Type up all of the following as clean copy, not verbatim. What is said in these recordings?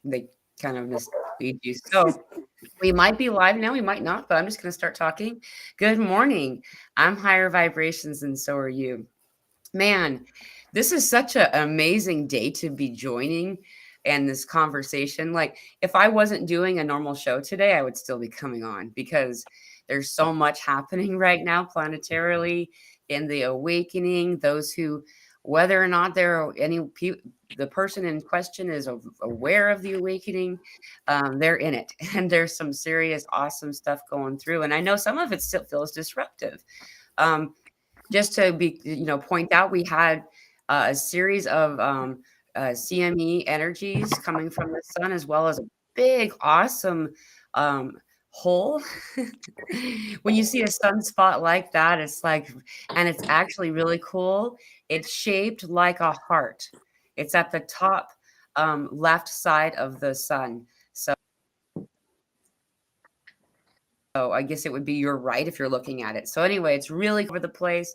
they kind of mislead you. So we might be live now, we might not, but I'm just going to start talking. Good morning. I'm higher vibrations, and so are you. Man, this is such an amazing day to be joining and this conversation. Like, if I wasn't doing a normal show today, I would still be coming on because there's so much happening right now planetarily in the awakening. Those who, whether or not the person in question is aware of the awakening, they're in it. And there's some serious, awesome stuff going through. And I know some of it still feels disruptive. Um, just to be, point out, we had a series of CME energies coming from the sun, as well as a big, awesome um, hole. When you see a sunspot like that, it's like, and it's actually really cool. It's shaped like a heart. It's at the top left side of the sun. So I guess it would be your right if you're looking at it. So anyway, it's really over the place.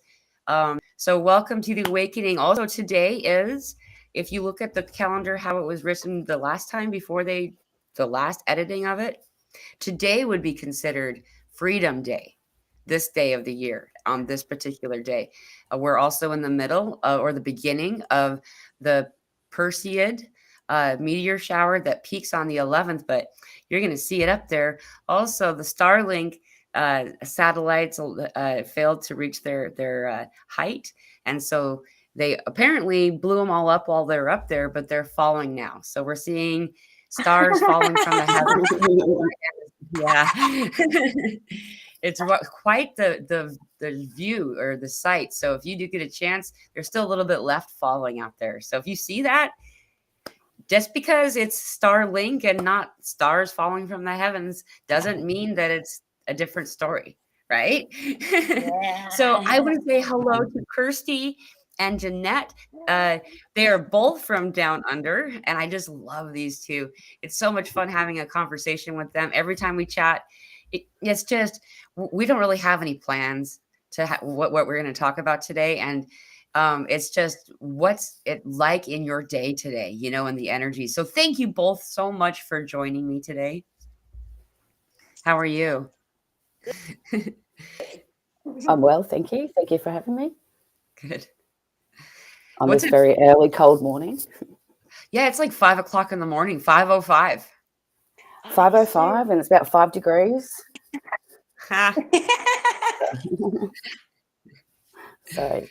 So welcome to the awakening. Also today is, if you look at the calendar, how it was written the last time before the last editing of it, today would be considered Freedom Day, this day of the year, on this particular day. We're also in the middle or the beginning of the Perseid meteor shower that peaks on the 11th, but you're going to see it up there. Also, the Starlink satellites failed to reach their height, and so they apparently blew them all up while they're up there, but they're falling now. So we're seeing stars falling from the heavens. Yeah. It's quite the view or the sight. So if you do get a chance, there's still a little bit left falling out there. So if you see that, just because it's Starlink and not stars falling from the heavens doesn't mean that it's a different story, right? Yeah. So I want to say hello to Kirsty and Janette. They are both from down under, and I just love these two. It's so much fun having a conversation with them. Every time we chat, it's just, we don't really have any plans to what we're going to talk about today, and it's just what's it like in your day today, and the energy. So thank you both so much for joining me today. How are you? I'm well, thank you. Thank you for having me Good. on What's this it? very early, cold morning. Yeah, it's like 5 o'clock in the morning, 5:05. 5:05, and it's about 5 degrees. Ha. So,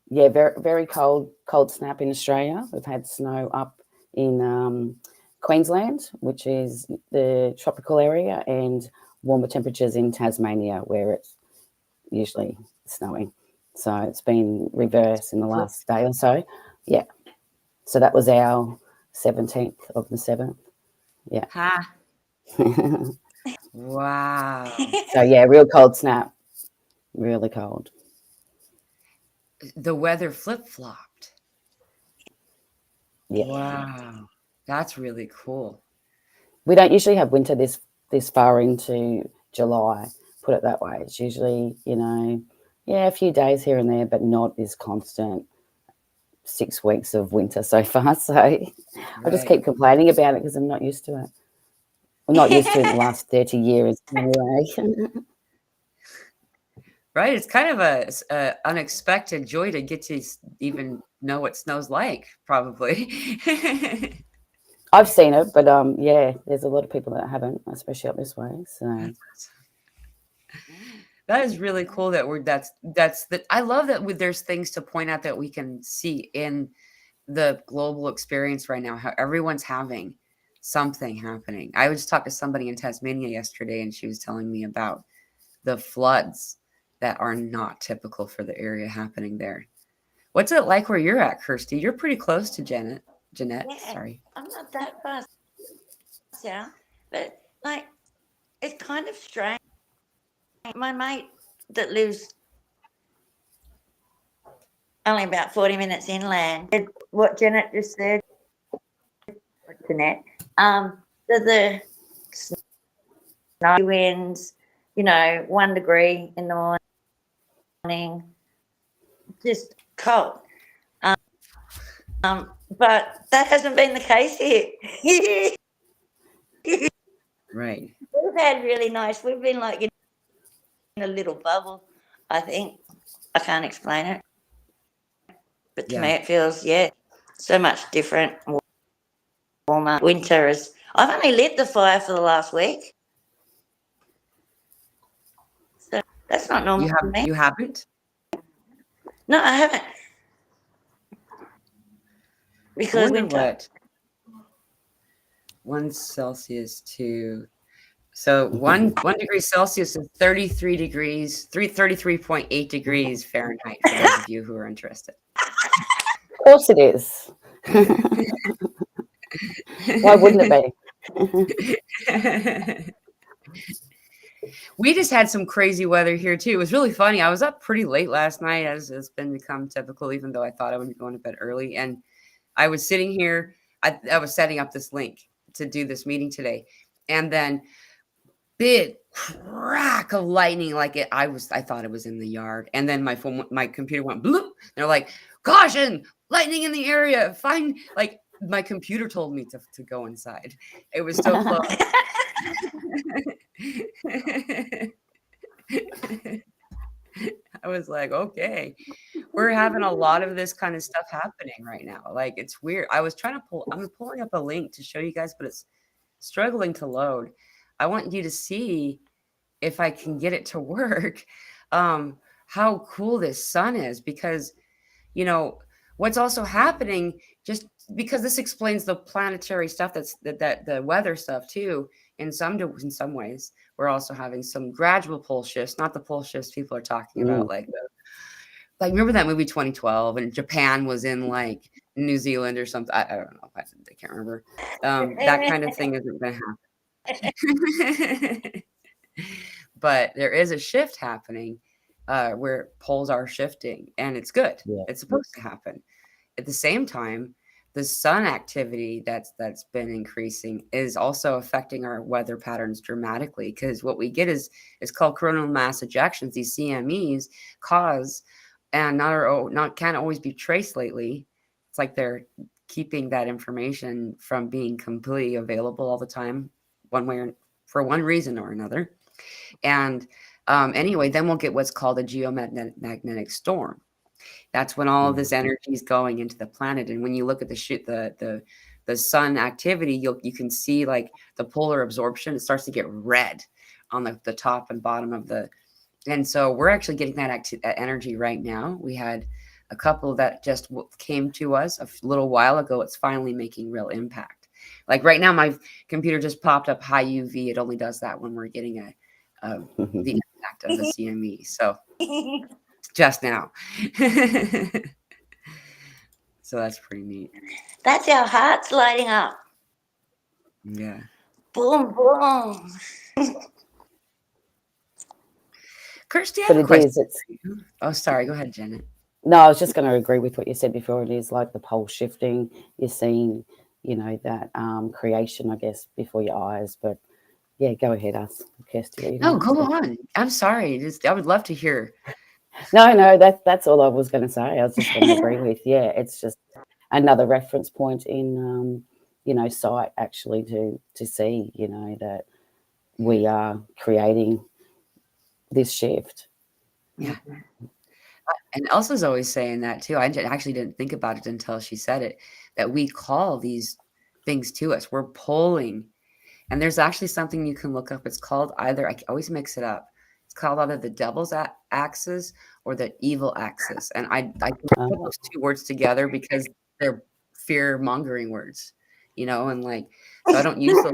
yeah, very, very cold snap in Australia. We've had snow up in Queensland, which is the tropical area, and warmer temperatures in Tasmania, where it's usually snowing. So it's been reversed in the last day or so. Yeah. So that was our 17th of the 7th. Yeah. Ha. Wow. So, yeah, real cold snap. Really cold. The weather flip-flopped. Yeah. Wow. That's really cool. We don't usually have winter this far into July, put it that way. It's usually, a few days here and there, but not this constant 6 weeks of winter so far. So I just keep complaining about it because I'm not used to it. I'm not used to it in the last 30 years anyway. Right. It's kind of a unexpected joy to get to even know what snow's like, probably. I've seen it, but yeah, there's a lot of people that haven't, especially up this way. So that is really cool that's that. I love that there's things to point out that we can see in the global experience right now, how everyone's having something happening. I was talking to somebody in Tasmania yesterday, and she was telling me about the floods that are not typical for the area happening there. What's it like where you're at, Kirsty? You're pretty close to Janette. Yeah, Sorry. I'm not that far south, but like it's kind of strange. My mate that lives only about 40 minutes inland did what Janette just said. Jeanette, the snow winds, 1 degree in the morning, just cold. But that hasn't been the case here. Right. We've had really nice. We've been like in a little bubble. I think I can't explain it, but to me it feels so much different, warmer. Winter is. I've only lit the fire for the last week, so that's not normal for me. You haven't? No, I haven't. Because I wonder winter. what 1 Celsius to so one degree Celsius is 33 degrees, 33.8 degrees Fahrenheit for those of you who are interested. Of course it is. Why wouldn't it be? We just had some crazy weather here too. It was really funny. I was up pretty late last night, as has been become typical, even though I thought I would be going to bed early. And I was sitting here. I was setting up this link to do this meeting today, and then big crack of lightning, like it. I thought it was in the yard, and then my computer went bloop. They're like, "Caution! Lightning in the area! Find like." My computer told me to go inside. It was so close. I was like, okay, we're having a lot of this kind of stuff happening right now. Like, it's weird. I'm pulling up a link to show you guys, but it's struggling to load. I want you to see if I can get it to work. How cool this sun is, because, what's also happening, just because this explains the planetary stuff, that the weather stuff too, in some ways. We're also having some gradual pole shifts, not the pole shifts people are talking about, like remember that movie 2012, and Japan was in like New Zealand or something. I don't know. I can't remember. That kind of thing isn't going to happen. But there is a shift happening where poles are shifting, and it's good. Yeah. It's supposed to happen. At the same time, the sun activity that's been increasing is also affecting our weather patterns dramatically, because what we get is called coronal mass ejections. These CMEs cause, and can't always be traced lately. It's like they're keeping that information from being completely available all the time, for one reason or another. And anyway, then we'll get what's called a geomagnetic storm. That's when all of this energy is going into the planet. And when you look at the sun activity, you can see like the polar absorption. It starts to get red on the top and bottom of and so we're actually getting that energy right now. We had a couple that just came to us a little while ago. It's finally making real impact. Like right now, my computer just popped up high UV. It only does that when we're getting the impact of the CME. So just now. So that's pretty neat. That's our hearts lighting up. Yeah. Boom, boom. Kirsty, I have a question. Oh, sorry. Go ahead, Janet. No, I was just going to agree with what you said before. It is like the pole shifting. You're seeing, that creation, I guess, before your eyes. But yeah, go ahead, Kirsty. No, go on. I'm sorry. I would love to hear. No, that's all I was going to say. I was just going to agree with. Yeah, it's just another reference point in, sight actually to see, that we are creating this shift. Yeah. And Elsa's always saying that too. I actually didn't think about it until she said it, that we call these things to us. We're pulling. And there's actually something you can look up. It's called I always mix it up. It's called either the devil's axis or the evil axis. And I can put those two words together because they're fear-mongering words, and like, so I don't use those.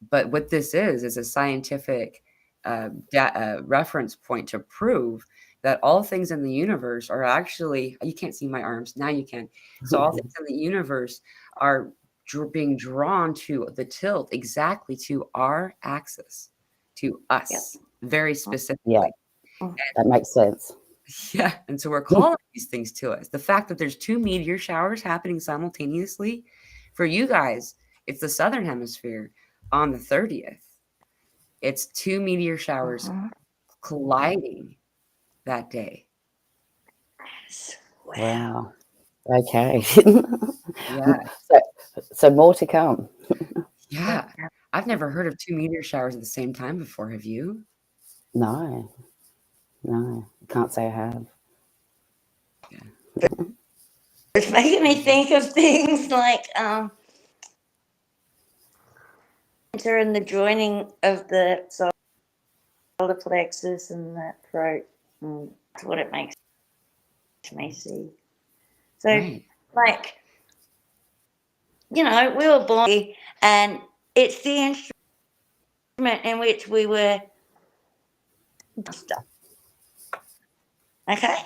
But what this is a scientific reference point to prove that all things in the universe are actually, you can't see my arms, now you can. So all things in the universe are being drawn to the tilt exactly to our axis, to us, very specifically. Yeah, that makes sense. Yeah, and so we're calling these things to us. The fact that there's 2 meteor showers happening simultaneously, for you guys, it's the Southern Hemisphere on the 30th. It's 2 meteor showers colliding that day. Wow. Okay. Yeah. So more to come. Yeah. I've never heard of 2 meteor showers at the same time before. Have you? No, can't say I have. Yeah. It's making me think of things like and the joining of the solar plexus and the throat. That's what it makes me see. So, Right. like, we were born and it's the instrument in which we were stuck. Okay?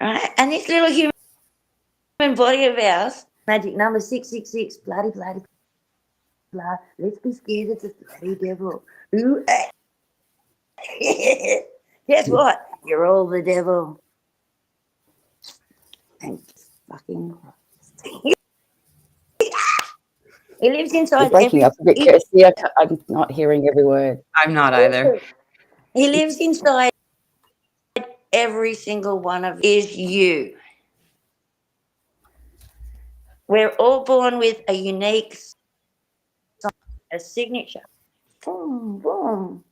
All right? And this little human body of ours, magic number 666, bloody, bloody, blah. Let's be scared of the bloody devil. Ooh, guess what? You're all the devil. And fucking he lives You're inside breaking up a bit, Kirsty. I'm not hearing every word. I'm not either. He lives inside every single one of is you. We're all born with a unique sign, a signature. Boom, boom.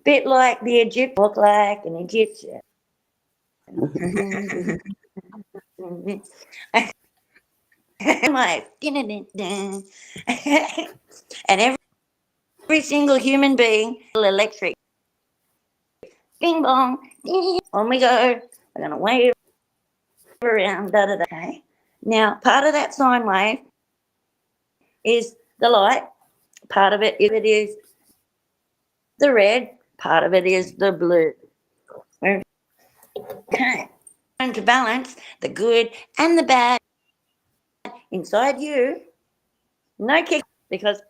Bit like the Egyptian, look like an Egyptian. My and every single human being electric. Bing bong. On we go. We're gonna wave around. Da da da. Okay. Now, part of that sine wave is the light. Part of it is the red. Part of it is the blue. Okay. And to balance the good and the bad inside you. No kick because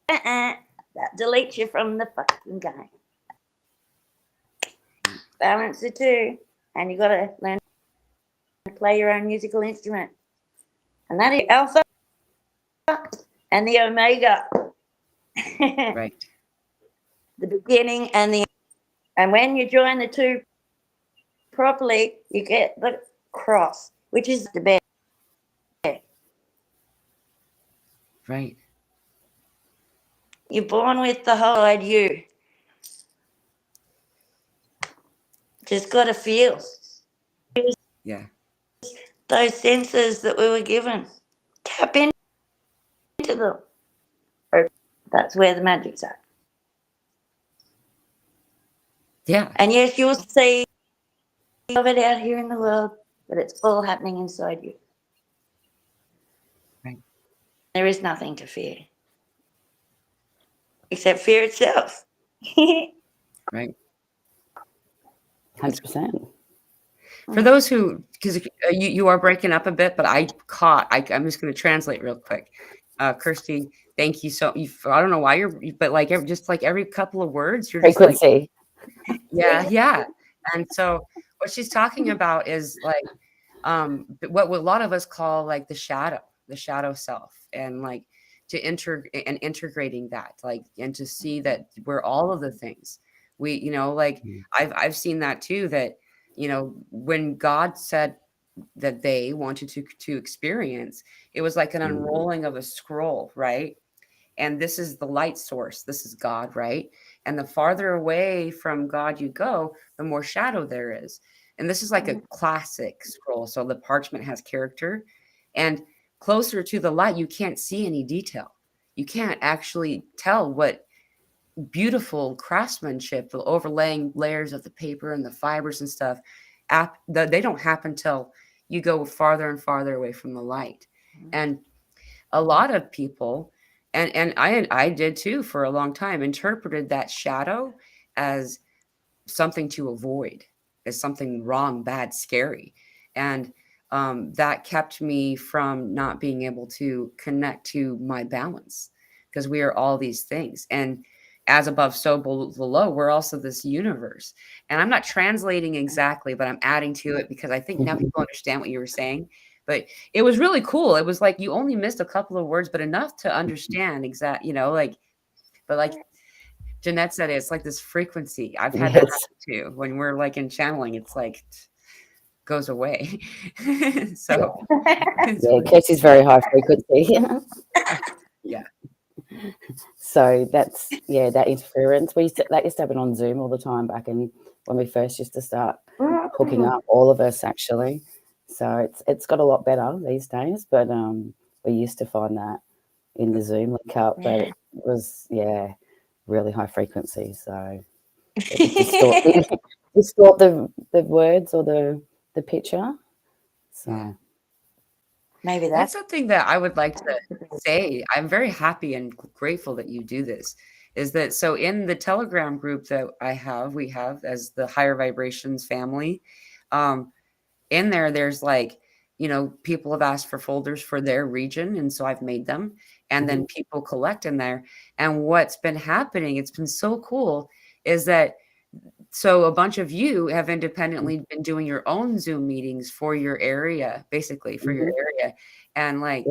that deletes you from the fucking game. Balance the two, and you got to learn to play your own musical instrument, and that is alpha and the omega. Right. The beginning and the and when you join the two properly, you get the cross, which is the best. Right. You're born with the whole side you. Just got to feel Yeah. those senses that we were given. Tap into them. That's where the magic's at. Yeah. And yes, you'll see of it out here in the world, but it's all happening inside you. Right. There is nothing to fear, except fear itself. Right. 100%. For those who, because you are breaking up a bit, but I'm just going to translate real quick. Kirsty, thank you I don't know why but like just like every couple of words, you're just like, Frequency. yeah. And so what she's talking about is like, what a lot of us call like the shadow self, and like integrating that, like, and to see that we're all of the things we, like I've seen that too, that, when God said that they wanted to experience, it was like an unrolling of a scroll, right? And this is the light source. This is God, right? And the farther away from God you go, the more shadow there is. And this is like a classic scroll. So the parchment has character, and closer to the light, you can't see any detail. You can't actually tell what beautiful craftsmanship, the overlaying layers of the paper and the fibers and stuff. They don't happen till you go farther and farther away from the light. And a lot of people, and I did too for a long time, interpreted that shadow as something to avoid, as something wrong, bad, scary. And that kept me from not being able to connect to my balance, because we are all these things. And as above, so below, we're also this universe. And I'm not translating exactly, but I'm adding to it because I think now people understand what you were saying. But it was really cool. It was like you only missed a couple of words, but enough to understand like, but like Janette said, it's like this frequency. I've had that Yes. happen too. When we're like in channeling, it's like, goes away. So it's Yeah, really, Kirsty's very high frequency. yeah. So that's, yeah, that interference. That used to happen on Zoom all the time back in when we first used to start hooking up, all of us actually. So it's got a lot better these days, but we used to find that in the Zoom link up, but it was, yeah, really high frequency. So it would distort the words or the picture. So Yeah. Maybe That's that's something that I would like to say. I'm very happy and grateful that you do this. Is that so? In the Telegram group that we have as the Higher Vibrations family, um, in there, there's like, people have asked for folders for their region, and so I've made them, and then people collect in there. And what's been happening, it's been so cool, is that so a bunch of you have independently been doing your own Zoom meetings for your area, basically for your area. And like,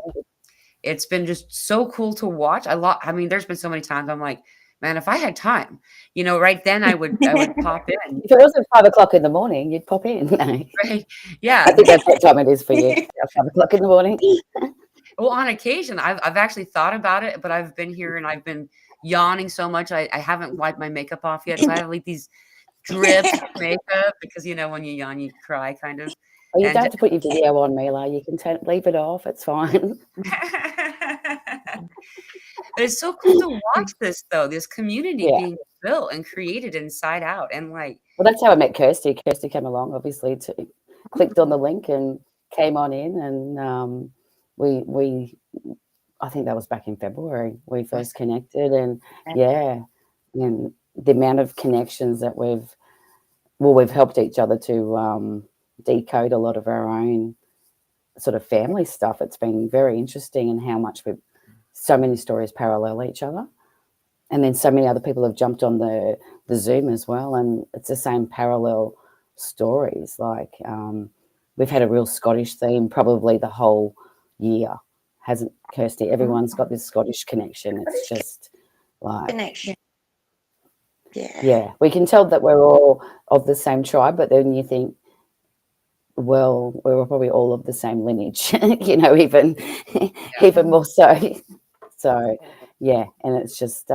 it's been just so cool to watch. I mean, there's been so many times I'm like, man, if I had time, right then I would pop in. if it wasn't 5 o'clock in the morning, you'd pop in. No. Right. I Yeah. think that's what time it is for you. 5 o'clock in the morning. Well, on occasion, I've actually thought about it, but I've been here and I've been yawning so much. I haven't wiped my makeup off yet. So I have like these drips of makeup because, when you yawn, you cry kind of. Well, you don't And have to put your video on, Mila. You can leave it off. It's fine. But it's so cool to watch this though, this community Yeah. being built and created inside out. And like, Well, that's how I met Kirsty. Kirsty came along, obviously, clicked on the link and came on in, and we I think that was back in February we first connected, and yeah, and the amount of connections that we've helped each other to decode a lot of our own sort of family stuff. It's been very interesting, and how much so many stories parallel each other. And then so many other people have jumped on the Zoom as well, and it's the same parallel stories. Like we've had a real Scottish theme probably the whole year, hasn't Kirsty? Everyone's got this Scottish connection. It's just like, connection. yeah, we can tell that we're all of the same tribe, but then you think, well, we're probably all of the same lineage, even even more so. So yeah, and it's just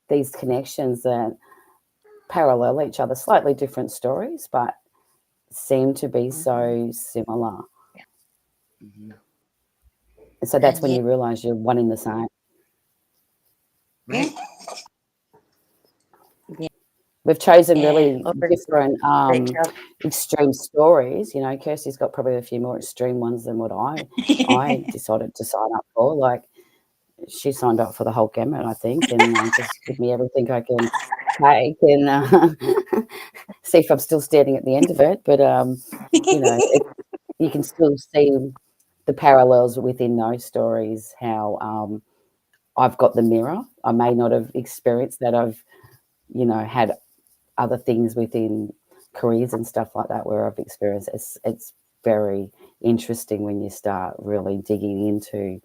these connections that parallel each other, slightly different stories, but seem to be so similar. mhm. And so that's when you realize you're one in the same. Right. We've chosen really Or different each other. extreme stories. Kirsty's got probably a few more extreme ones than what I decided to sign up for. Like, she signed up for the whole gamut, I think, and just give me everything I can take, and see if I'm still standing at the end of it. But you can still see the parallels within those stories. How I've got the mirror. I may not have experienced that. I've had other things within careers and stuff like that where I've experienced. It's very interesting when you start really digging into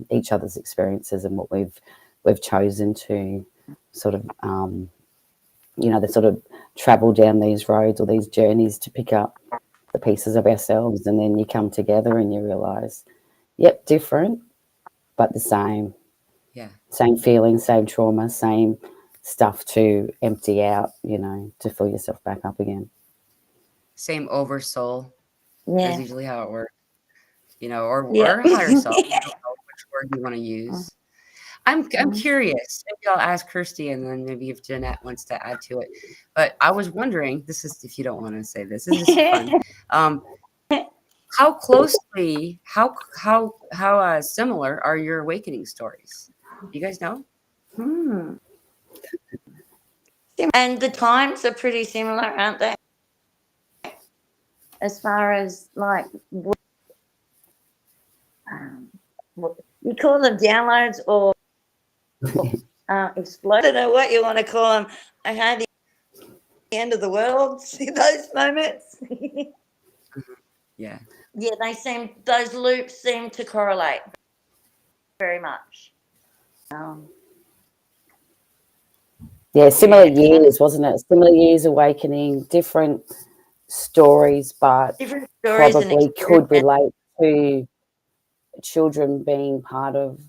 each other's experiences and what we've chosen to sort of they sort of travel down these roads or these journeys to pick up the pieces of ourselves, and then you come together and you realize, yep, different but the same. Yeah. Same feelings, same trauma, same stuff to empty out, to fill yourself back up again. Same oversoul. Yeah. That's usually how it works. Or higher self. I don't know which word you want to use. I'm curious. Maybe I'll ask Kirsty, and then maybe if Janette wants to add to it. But I was wondering, this is, if you don't want to say this is just fun. How closely, how similar are your awakening stories? You guys know? And the times are pretty similar, aren't they? As far as like, what you call them, downloads or explode. I don't know what you want to call them. I had the end of the world. See those moments? Yeah. Yeah, those loops seem to correlate very much. Yeah, similar years, wasn't it? Similar years awakening, different stories, but different stories and probably could experiences. relate to children being part of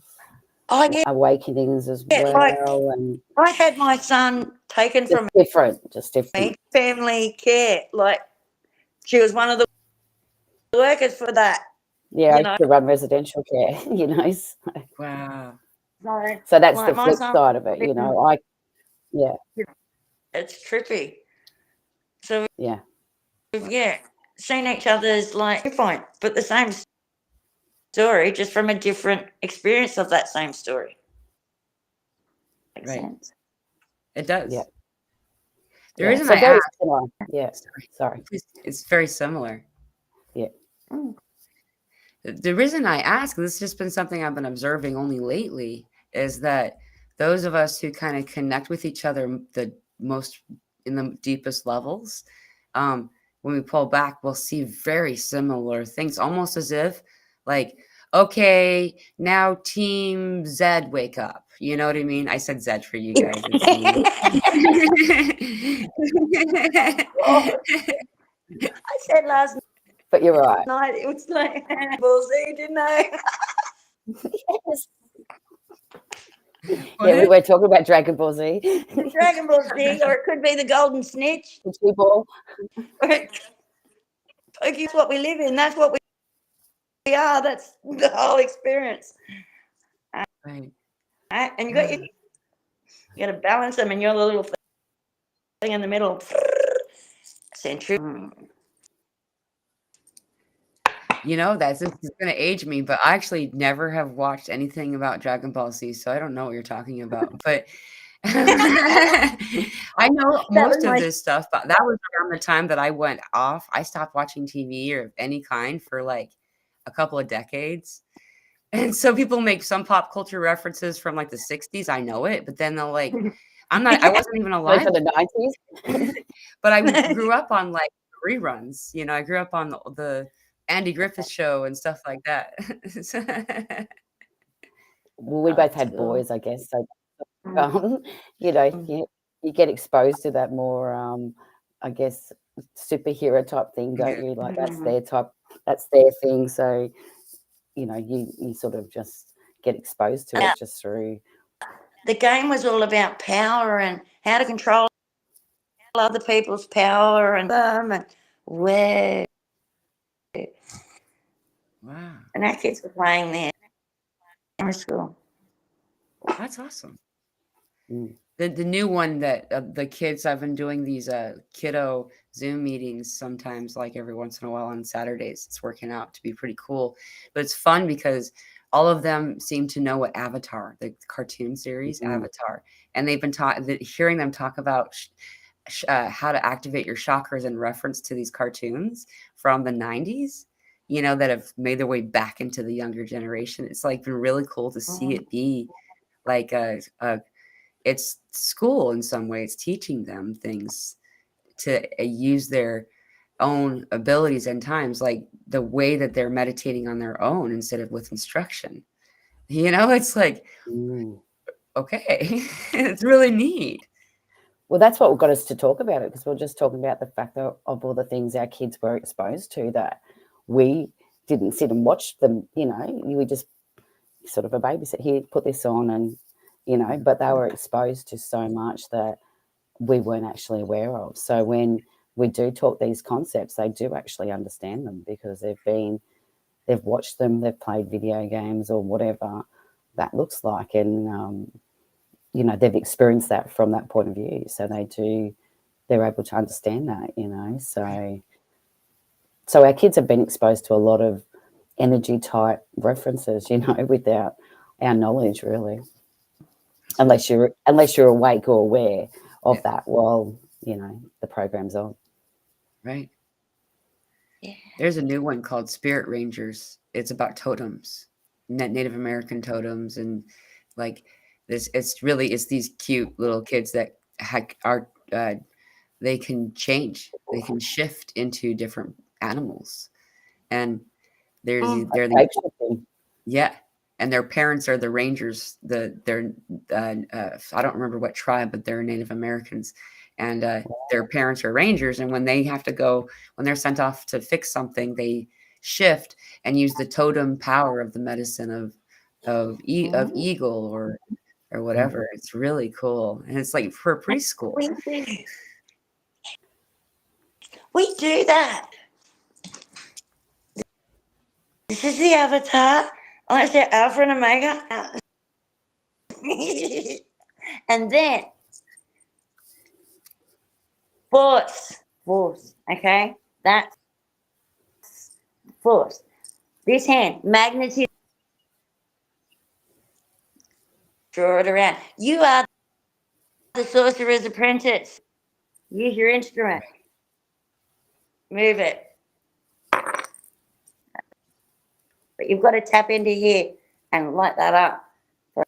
Oh yeah, awakenings as like well, and I had my son taken just from different. me, family care. Like she was one of the workers for that, Yeah, I you used know. to run residential care, Wow. So that's the Like my flip son, side of it, yeah, it's trippy. So yeah. yeah, seeing each other's like viewpoint, but the same story, just from a different experience of that same story. Makes Right. sense. It Yeah, does. The yeah. reason So I very ask, similar. Yeah. Sorry. please, it's very similar. Yeah. Mm. The reason I ask, this has just been something I've been observing only lately, is that those of us who kind of connect with each other the most in the deepest levels, when we pull back, we'll see very similar things, almost as if, like, okay, now Team Z wake up. You know what I mean? I said Z for you guys. It's me. Oh, I said last But you're right. night it was like Bull Z, didn't I? Yes. Yeah, we What? were talking about Dragon Ball Z. Dragon Ball Z, or it could be the Golden Snitch. The two ball. It's what we live in. That's what we are. That's the whole experience. Right. Right? And you got to balance them, and you're the little thing in the middle. Century. You know, this is gonna age me, but I actually never have watched anything about Dragon Ball Z, so I don't know what you're talking about. But I know That was most of my. this stuff, but that was around the time that I went off. I stopped watching TV or of any kind for like a couple of decades. And so people make some pop culture references from like the 60s. I know it, but then they'll like, I wasn't even Those alive, are the 90s. but I grew up on like reruns. You know, I grew up on the Andy Griffith show and stuff like that. Well, we Oh, both that's had cool. boys, I guess. So, Mm. you get exposed to that more, I guess, superhero type thing, don't Yeah. you? Like Mhm. that's their thing. So, you sort of just get exposed to Now, it just through. the game was all about power and how to control other people's power and them and where. Wow. And our kids were playing there in school. That's awesome. Mm. The new one that the kids I've been doing these kiddo Zoom meetings sometimes, like every once in a while on Saturdays. It's working out to be pretty cool, but it's fun because all of them seem to know what Avatar, the cartoon series Mm. Avatar, and they've been hearing them talk about how to activate your chakras in reference to these cartoons from the 90s. You know, that have made their way back into the younger generation. It's like been really cool to see it be like a it's school in some ways, teaching them things to use their own abilities and times, like the way that they're meditating on their own instead of with instruction. You know, it's like, Mm. okay, it's really neat. Well, that's what got us to talk about it, because we're just talking about the fact of all the things our kids were exposed to that we didn't sit and watch them. We just sort of a babysit, here, put this on, and but they were exposed to so much that we weren't actually aware of. So when we do talk these concepts, they do actually understand them because they've watched them, they've played video games or whatever that looks like, and they've experienced that from that point of view. So they're able to understand that. So our kids have been exposed to a lot of energy type references, without our knowledge, really. Unless you're awake or aware of Yeah, that while the program's on. right. Yeah. There's a new one called Spirit Rangers. It's about totems, Native American totems, and like this. It's these cute little kids that are they can change, they can shift into different animals, and they're the Shape-shifting. yeah, and their parents are the rangers. They're I don't remember what tribe, but they're Native Americans, and their parents are rangers. And when they have to go, when they're sent off to fix something, they shift and use the totem power of the medicine of eagle or whatever. It's really cool, and it's like for preschool. We do that. This is the avatar. I say Alpha and Omega. And then force, okay? That's force. This hand, magnetism. Draw it around. You are the sorcerer's apprentice. Use your instrument. Move it. But you've got to tap into here and light that up for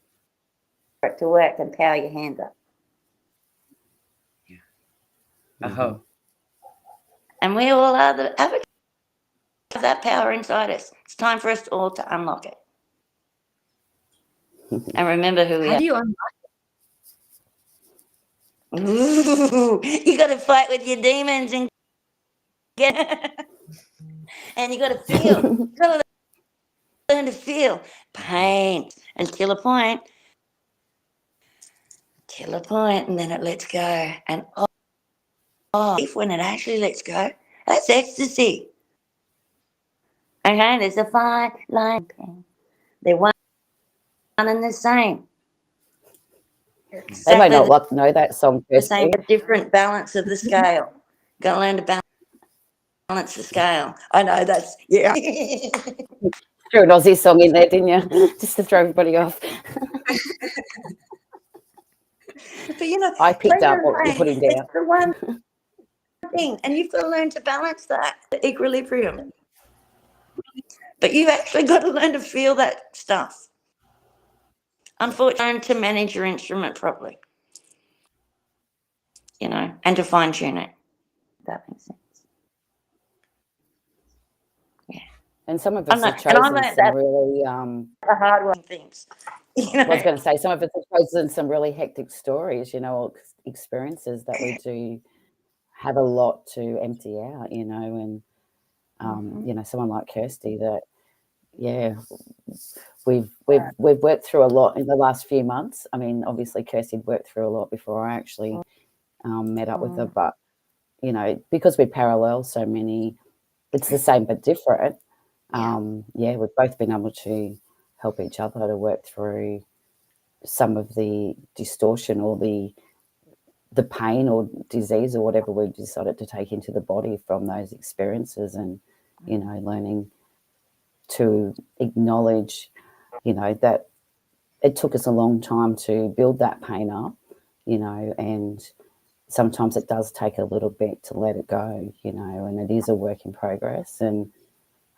it to work and power your hand up. Oh. And we all are the avatars of that power inside us. It's time for us all to unlock it. And remember who we How are. do you unlock Ooh, you got to fight with your demons and get and you got to feel. You got to learn to feel pain until a point, and then it lets go. And when it actually lets go, that's ecstasy. Okay, there's a fine line. They're one and the same. They might not know that song, The same, Kirsty. but different balance of the scale. Got to learn to balance the scale. I know that's, yeah. Threw an Aussie song in there, didn't you? Just to throw everybody off. But you know, I picked up what you're putting down. It's the one thing, and you've got to learn to balance that, the equilibrium. But you've actually got to learn to feel that stuff. Unfortunately, learn to manage your instrument properly, you know, and to fine tune it. That makes sense. Yeah. And some of us have chosen some really the hard one things. You know? I was going to say, some of us have chosen some really hectic stories, you know, experiences that we do have a lot to empty out, you know, and you know, someone like Kirsty that, yeah, we've worked through a lot in the last few months. I mean, obviously Kirsty worked through a lot before I actually met up with her, but you know, because we parallel so many, it's the same but different. Yeah, we've both been able to help each other to work through some of the distortion or the pain or disease or whatever we've decided to take into the body from those experiences, and you know, learning to acknowledge, you know, that it took us a long time to build that pain up, you know, and sometimes it does take a little bit to let it go, you know, and it is a work in progress. And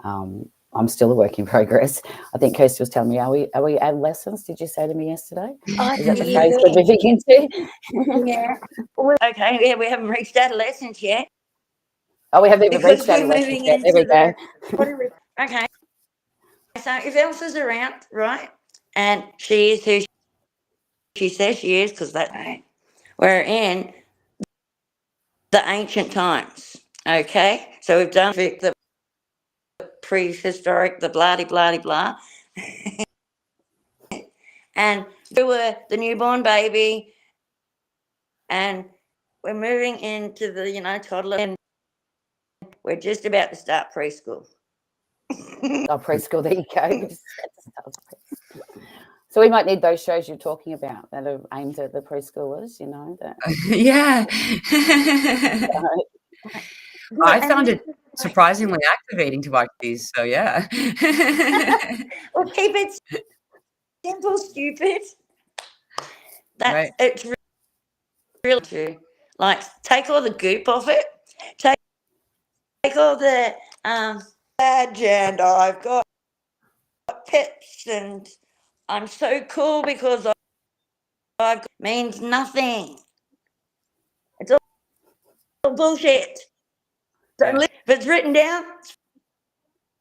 I'm still a work in progress. I think Kirsty was telling me, are we adolescents? Did you say to me yesterday? Is that the phase we're moving into? Yeah. Okay. Yeah, we haven't reached adolescence yet. Oh, we haven't even reached adolescence yet. There we go. Okay. So if Elsa's around, right, and she is who she says she is, because that we're in the ancient times. Okay. So we've done the prehistoric, the blah blah blah. And we were the newborn baby, and we're moving into the, you know, toddler, and we're just about to start preschool. Oh, preschool, there you go. So we might need those shows you're talking about that are aimed at the preschoolers, you know. That. Yeah. I found it surprisingly activating to watch these, so yeah. Well, keep it simple, stupid. That's right. It's really true. Like, take all the goop off it. Take all the badge, and I've got pips, and I'm so cool because I've got, means nothing. It's all bullshit. So if it's written down, it's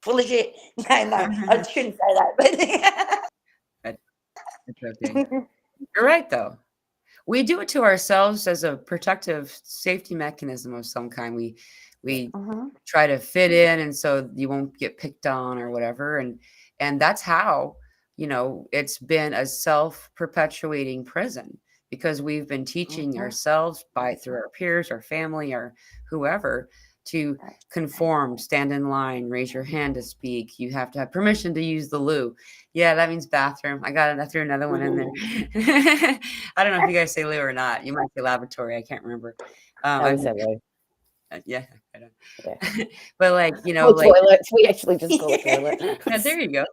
full of shit. No, I shouldn't say that. But It's okay. You're right, though. we do it to ourselves as a protective safety mechanism of some kind. We try to fit in, and so you won't get picked on or whatever. And that's how, it's been a self-perpetuating prison, because we've been teaching ourselves through our peers, our family, or whoever, to conform, stand in line, raise your hand to speak. You have to have permission to use the loo. Yeah, that means bathroom. I threw another one in there. I don't know if you guys say loo or not. You might say lavatory. I can't remember. I would say loo. Yeah, I don't. Yeah. But Or toilets. We actually just call it toilet. Yeah, there you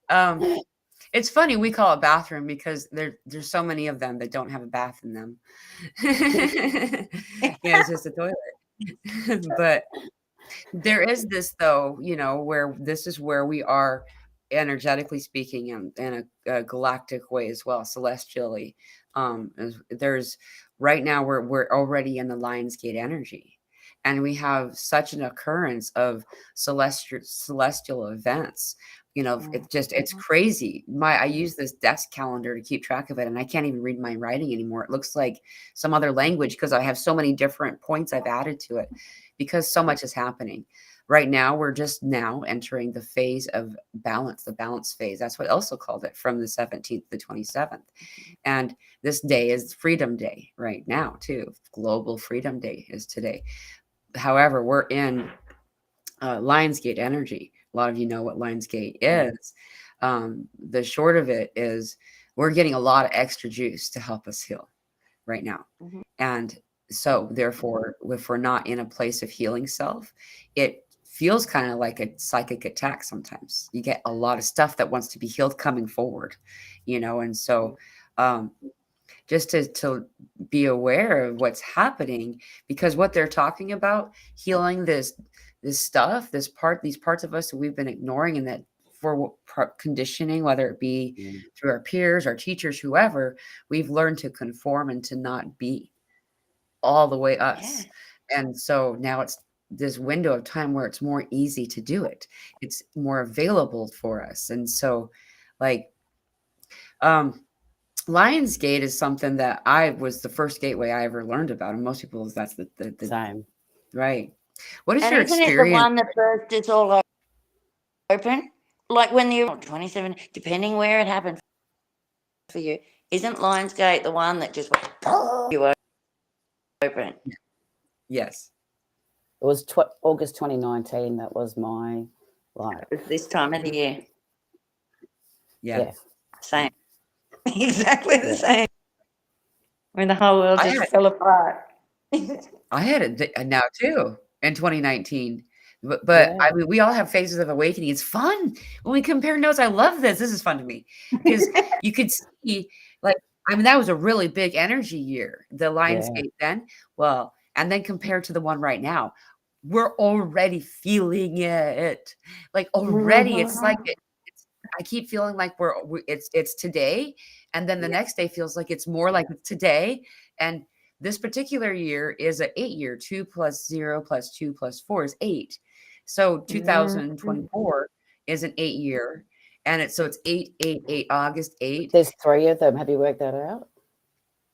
go. It's funny we call it bathroom because there's so many of them that don't have a bath in them. Yeah, it's just a toilet. But there is this, though, where this is where we are, energetically speaking, in a galactic way as well, celestially. There's right now we're already in the Lionsgate energy, and we have such an occurrence of celestial events. It's crazy. I use this desk calendar to keep track of it, and I can't even read my writing anymore. It looks like some other language because I have so many different points I've added to it, because so much is happening. Right now, we're just now entering the phase of balance, the balance phase. That's what Elsa called it, from the 17th to the 27th. And this day is Freedom Day right now, too. Global Freedom Day is today. However, we're in Lionsgate energy. A lot of you know what Lionsgate is. The short of it is we're getting a lot of extra juice to help us heal right now. And so therefore, if we're not in a place of healing self, it feels kind of like a psychic attack sometimes. You get a lot of stuff that wants to be healed coming forward, and so just to be aware of what's happening, because what they're talking about, healing this stuff, these parts of us that we've been ignoring, and that for conditioning, whether it be through our peers, our teachers, whoever, we've learned to conform and to not be all the way us. And so now it's this window of time where it's more easy to do it. It's more available for us. And so Lionsgate is something that I was the first gateway I ever learned about. And most people, that's the same. Right. What is And your isn't experience? it the one that first is all open? Like when you're 27, depending where it happened for you, isn't Lionsgate the one that just went, you open? Yes. It was August 2019. That was my life. It was this time of the year. Yeah. Same. Exactly the same. When the whole world just fell apart. I had it now too in 2019. But I mean, we all have phases of awakening. It's fun when we compare notes. I love this. This is fun to me because you could see, that was a really big energy year, the Lionsgate then. Well, and then compared to the one right now, we're already feeling it. Already, it's like I keep feeling like it's today, and then the next day feels like it's more like it's today. And this particular year is an 8-year. 2 + 0 + 2 + 4 is 8. So 2024 is an 8-year, and it's 8, 8, 8, August 8. There's 3 of them. Have you worked that out?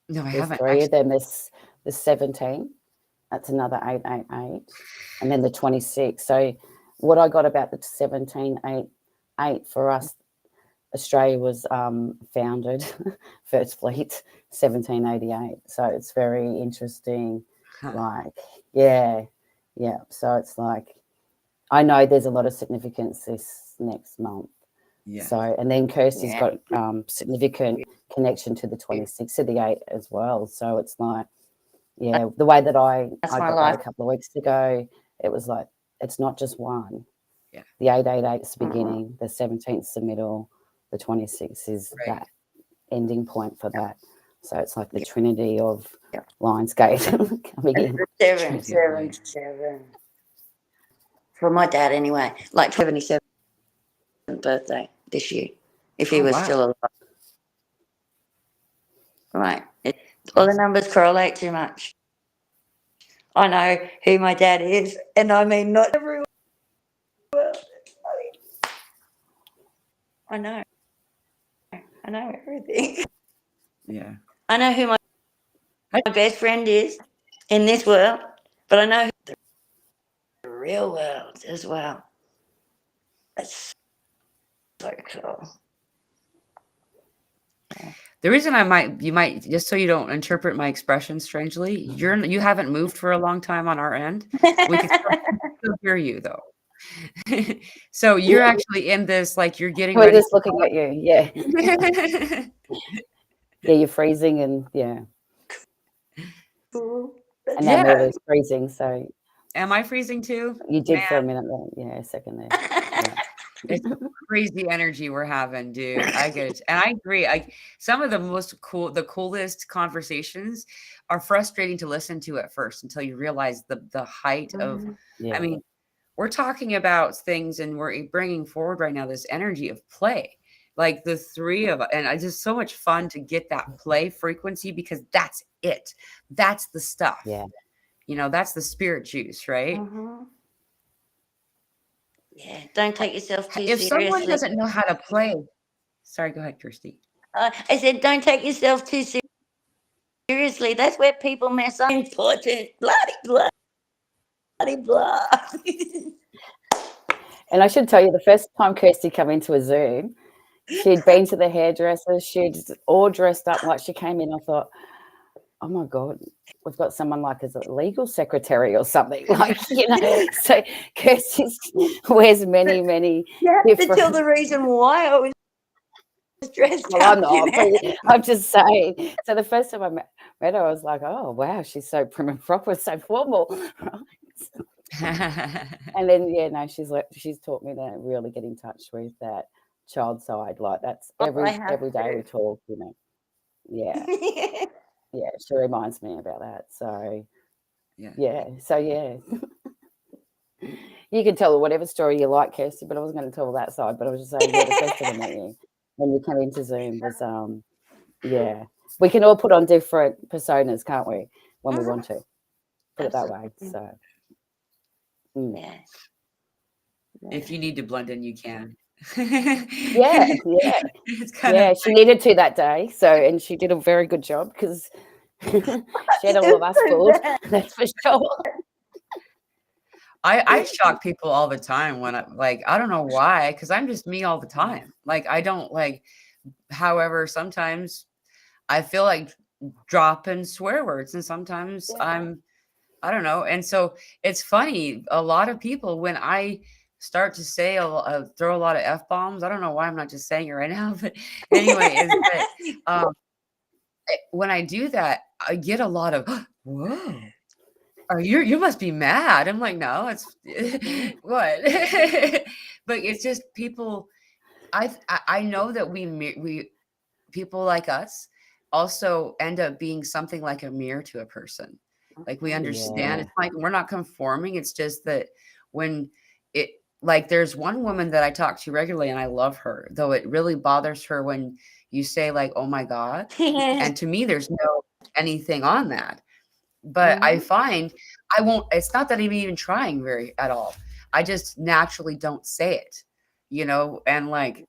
No, I There's haven't. 3 of them. There's 17. That's another 8, 8, 8, and then the 26. So what I got about the 17, 8, 8 for us, Australia was founded, First Fleet, 1788. So it's very interesting. Yeah. So it's I know there's a lot of significance this next month. Yeah. So, and then Kirsty's got significant connection to the 26th of the 8 as well. So it's the way that I got that a couple of weeks ago, it was it's not just one. Yeah. The 888 is the beginning, the 17th is the middle, the 26th is that ending point for that. So it's like the trinity of Lionsgate coming in. 7. For my dad, anyway, 77th birthday this year, if he was still alive. Right. All the numbers correlate too much. I know who my dad is, and I mean not everyone. I know everything. Yeah. I know who my best friend is in this world, but I know who the real world as well. That's so cool. The reason you might, just so you don't interpret my expression strangely, you haven't moved for a long time on our end. We can still hear you though. So you're actually in this, like you're getting We're ready. just looking at you. Yeah. Yeah, you're freezing and yeah. Cool. And now Yeah. Mila's freezing, so Am I freezing too? you did Man, for a minute there. Yeah, a second there. Yeah. it's crazy energy we're having, dude. I get it. And I agree. Some of the coolest conversations are frustrating to listen to at first until you realize the height of, Yeah. I mean, we're talking about things and we're bringing forward right now this energy of play. Like the three of us, and it's just so much fun to get that play frequency because that's it. That's the stuff. Yeah. You know, that's the spirit juice, right? Mm-hmm. Yeah, don't take yourself too If seriously. someone doesn't know how to play, sorry, go ahead, Kirsty. I said, don't take yourself too seriously. That's where people mess up. Important. Bloody blah. And I should tell you, the first time Kirsty came into a Zoom, she'd been to the hairdresser. She'd all dressed up like she came in. I thought, oh my God, we've got someone like as a legal secretary or something. Like, you know, so Kirsty wears many To tell the reason why I was dressed well, up. I'm not, but I'm just saying. So the first time I met her, I was like, oh wow, she's so prim and proper, so formal. And then she's taught me to really get in touch with that child side. Like that's every day we talk, you know. Yeah. Yeah, she reminds me about that. So yeah. You can tell whatever story you like, Kirsty, but I wasn't going to tell that side. But I was just saying, the first time I met you when you came into Zoom was we can all put on different personas, can't we, when we want to put it that way. So yeah. If you need to blend in, you can. yeah. It's kind of She needed to that day. So, and she did a very good job because she had all of us fooled. That's for sure. I shock people all the time when I don't know why, because I'm just me all the time. Like I don't like, however, sometimes I feel like dropping swear words and sometimes I don't know. And so it's funny. A lot of people, when I start to say, throw a lot of F-bombs, I don't know why I'm not just saying it right now, but anyway, is that when I do that, I get a lot of, whoa. You must be mad. I'm like, no, it's what? But it's just people. I know that we people like us also end up being something like a mirror to a person. Like we understand. It's like we're not conforming. It's just that when like there's one woman that I talk to regularly and I love her, though it really bothers her when you say like, oh my God. And to me, there's no anything on that. But I find I won't, it's not that I'm even trying very at all. I just naturally don't say it, you know, and like,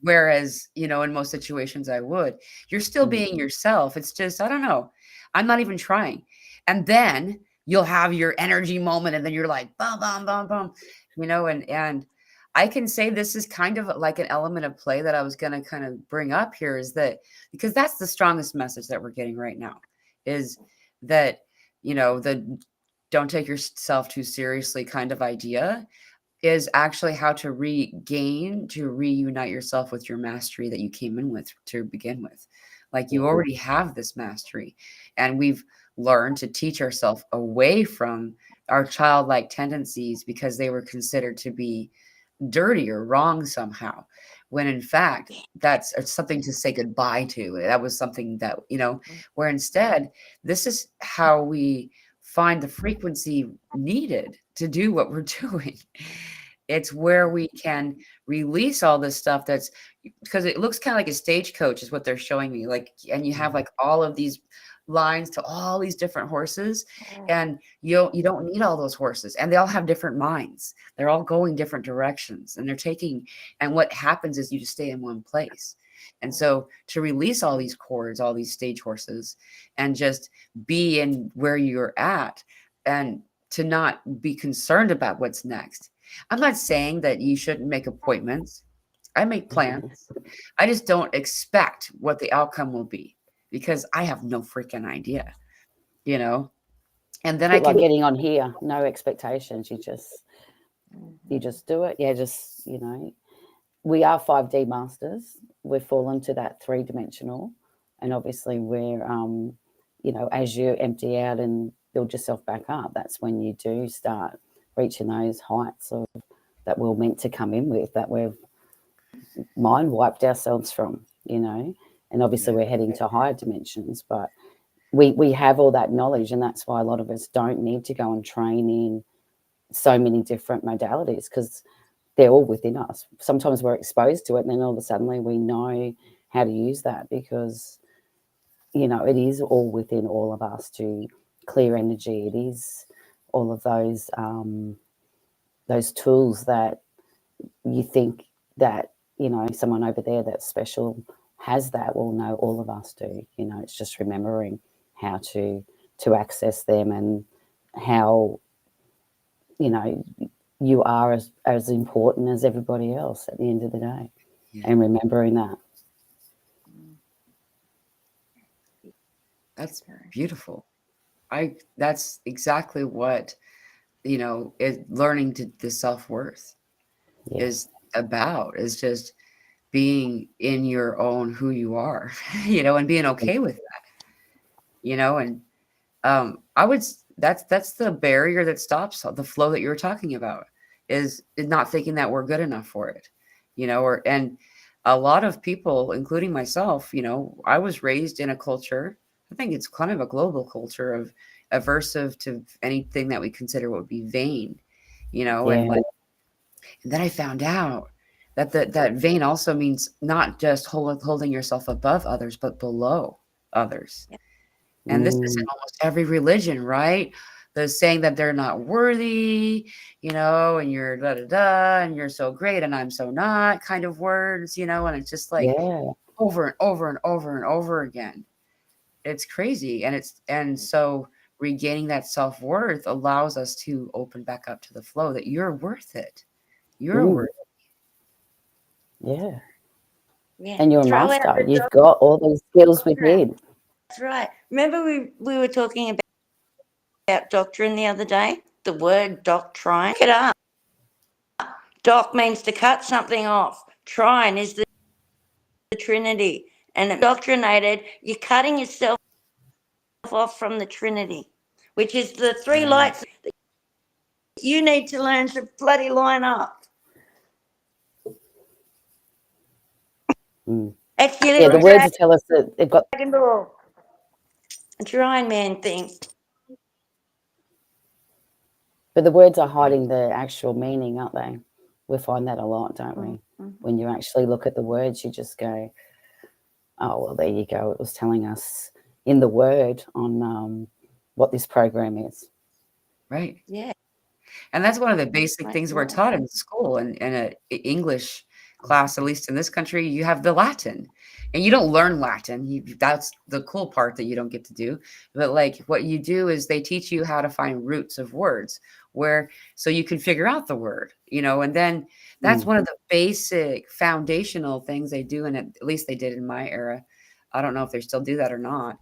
whereas, you know, in most situations I would, you're still being yourself. It's just, I don't know. I'm not even trying. And then you'll have your energy moment and then you're like, bum, bum, bum, bum, you know, and I can say this is kind of like an element of play that I was going to kind of bring up here is that, because that's the strongest message that we're getting right now is that, you know, the don't take yourself too seriously kind of idea is actually how to reunite yourself with your mastery that you came in with to begin with. Like you already have this mastery, and we've learned to teach ourselves away from our childlike tendencies because they were considered to be dirty or wrong somehow, when in fact that's something to say goodbye to. That was something that, you know, where instead this is how we find the frequency needed to do what we're doing. It's where we can release all this stuff that's, because it looks kind of like a stagecoach is what they're showing me, like, and you have like all of these lines to all these different horses, and you don't need all those horses, and they all have different minds. They're all going different directions, and they're taking, and what happens is you just stay in one place. And so to release all these cords, all these stage horses, and just be in where you're at, and to not be concerned about what's next. I'm not saying that you shouldn't make appointments. I make plans. I just don't expect what the outcome will be, because I have no freaking idea, you know? And then I Bit like can, getting on here, no expectations. You just do it. Yeah, just, you know, we are 5D masters. We've fallen to that 3-dimensional, and obviously we're, you know, as you empty out and build yourself back up, that's when you do start reaching those heights of that we're meant to come in with, that we've mind wiped ourselves from, you know. And obviously we're heading to higher dimensions, but we have all that knowledge, and that's why a lot of us don't need to go and train in so many different modalities, because they're all within us. Sometimes we're exposed to it, and then all of a sudden we know how to use that, because, you know, it is all within all of us to clear energy. It is all of those tools that you think that, you know, someone over there that's special has that. Well, no, all of us do. You know, it's just remembering how to access them, and how, you know, you are as important as everybody else at the end of the day, and remembering that. that's beautiful. That's exactly what, you know, learning the self-worth is about, is just being in your own who you are, you know, and being okay with that, you know. And that's the barrier that stops the flow that you were talking about, is not thinking that we're good enough for it, you know. And a lot of people, including myself, you know, I was raised in a culture, I think it's kind of a global culture, of aversive to anything that we consider would be vain, you know. And then I found out that that vain also means not just holding yourself above others, but below others. And this is in almost every religion, right? The saying that they're not worthy, you know, and you're da da da, and you're so great, and I'm so not, kind of words, you know. And it's just like over and over and over and over again. It's crazy, and so regaining that self-worth allows us to open back up to the flow, that you're worth it. You're worth it. Yeah. And you're a master. You've got all these skills within. That's right. Remember we were talking about doctrine the other day? The word doctrine. Look it up. Doc means to cut something off. Trine is the Trinity. And indoctrinated, you're cutting yourself off from the Trinity, which is the three lights that you need to learn to bloody line up. Actually, the words tell us that they've got a Trine man thing. But the words are hiding the actual meaning, aren't they? We find that a lot, don't we? When you actually look at the words, you just go, oh, well, there you go. It was telling us in the word on what this program is. Right. Yeah. And that's one of the basic things we're taught in school, and in an English class, at least in this country. You have the Latin, and you don't learn Latin. That's the cool part that you don't get to do. But like, what you do is they teach you how to find roots of words, so you can figure out the word, you know. And then that's one of the basic foundational things they do, and at least they did in my era. I don't know if they still do that or not,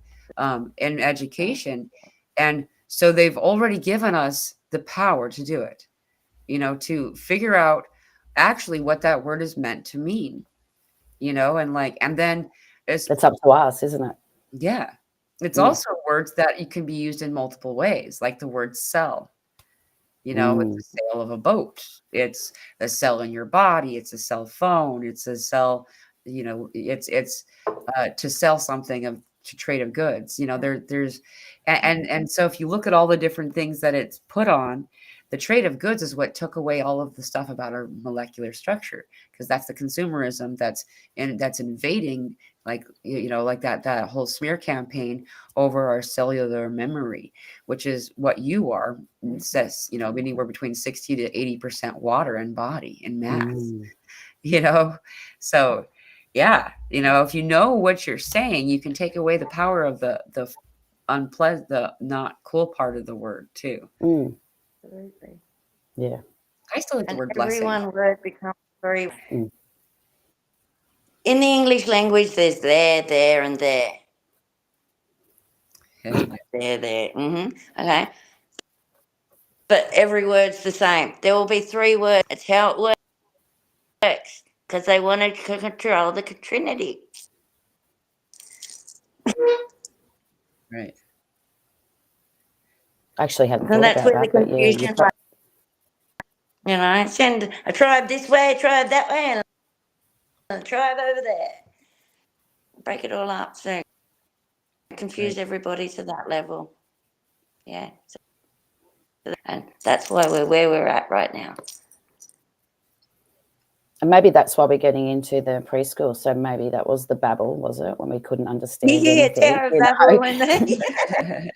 in education. And so they've already given us the power to do it, you know, to figure out actually what that word is meant to mean, you know. And like, and then it's up to us, isn't it? Yeah. It's also words that you can be used in multiple ways, like the word sell. You know, it's the sale of a boat. It's a cell in your body. It's a cell phone. It's a cell, you know, it's to sell something, to trade of goods. You know, there's and so if you look at all the different things that it's put on, the trade of goods is what took away all of the stuff about our molecular structure, because that's the consumerism that's invading, like, like that whole smear campaign over our cellular memory, which is what you are. It says, anywhere between 60 to 80% water in body in mass, so yeah, if you know what you're saying, you can take away the power of the unpleasant, the not cool part of the word too. Absolutely. Yeah. I still like the And word every blessing. one word becomes very. In the English language, there's there, and there. Yeah. There. Okay. But every word's the same. There will be 3 words. It's how it works. Because they wanted to control the Trinity. Right. I actually hadn't And thought that's about where the that, but yeah, confusion lies. Send a tribe this way, a tribe that way, and a tribe over there. Break it all up. So confuse everybody to that level. Yeah. And that's why we're where we're at right now. and maybe that's why we're getting into the preschool. So maybe that was the babble, was it, when we couldn't understand anything? Tower of Babel, and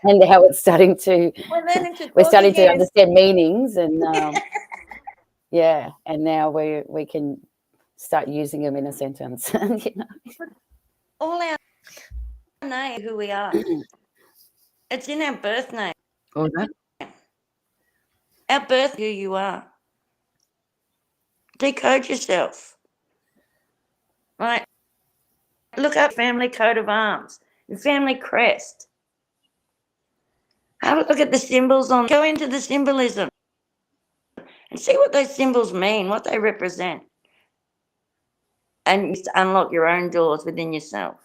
and how it's starting to, we're starting to understand meanings, and yeah, and now we can start using them in a sentence. All our name, who we are. It's in our birth name. Oh, that? Our birth, who you are. Decode yourself. Right? Look up family coat of arms, your family crest. Have a look at the symbols go into the symbolism and see what those symbols mean, what they represent. And unlock your own doors within yourself.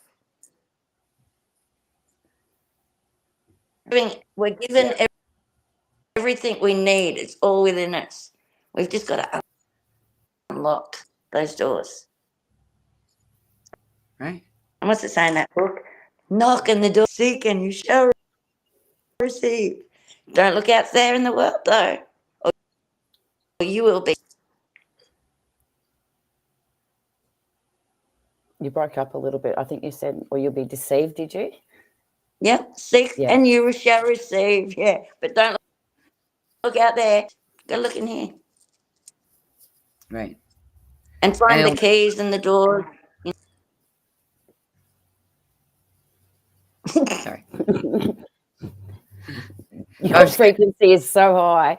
We're given everything we need. It's all within us. We've just got to unlock those doors. Right. And what's it say in that book? Knock and the door, seek and you shall receive. Don't look out there in the world, though, or you will be. You broke up a little bit. I think you said, or you'll be deceived, did you? Yep, seek and you shall receive. Yeah, but don't look out there. Go look in here. Right. And find the keys and the doors. Sorry. Your frequency is so high.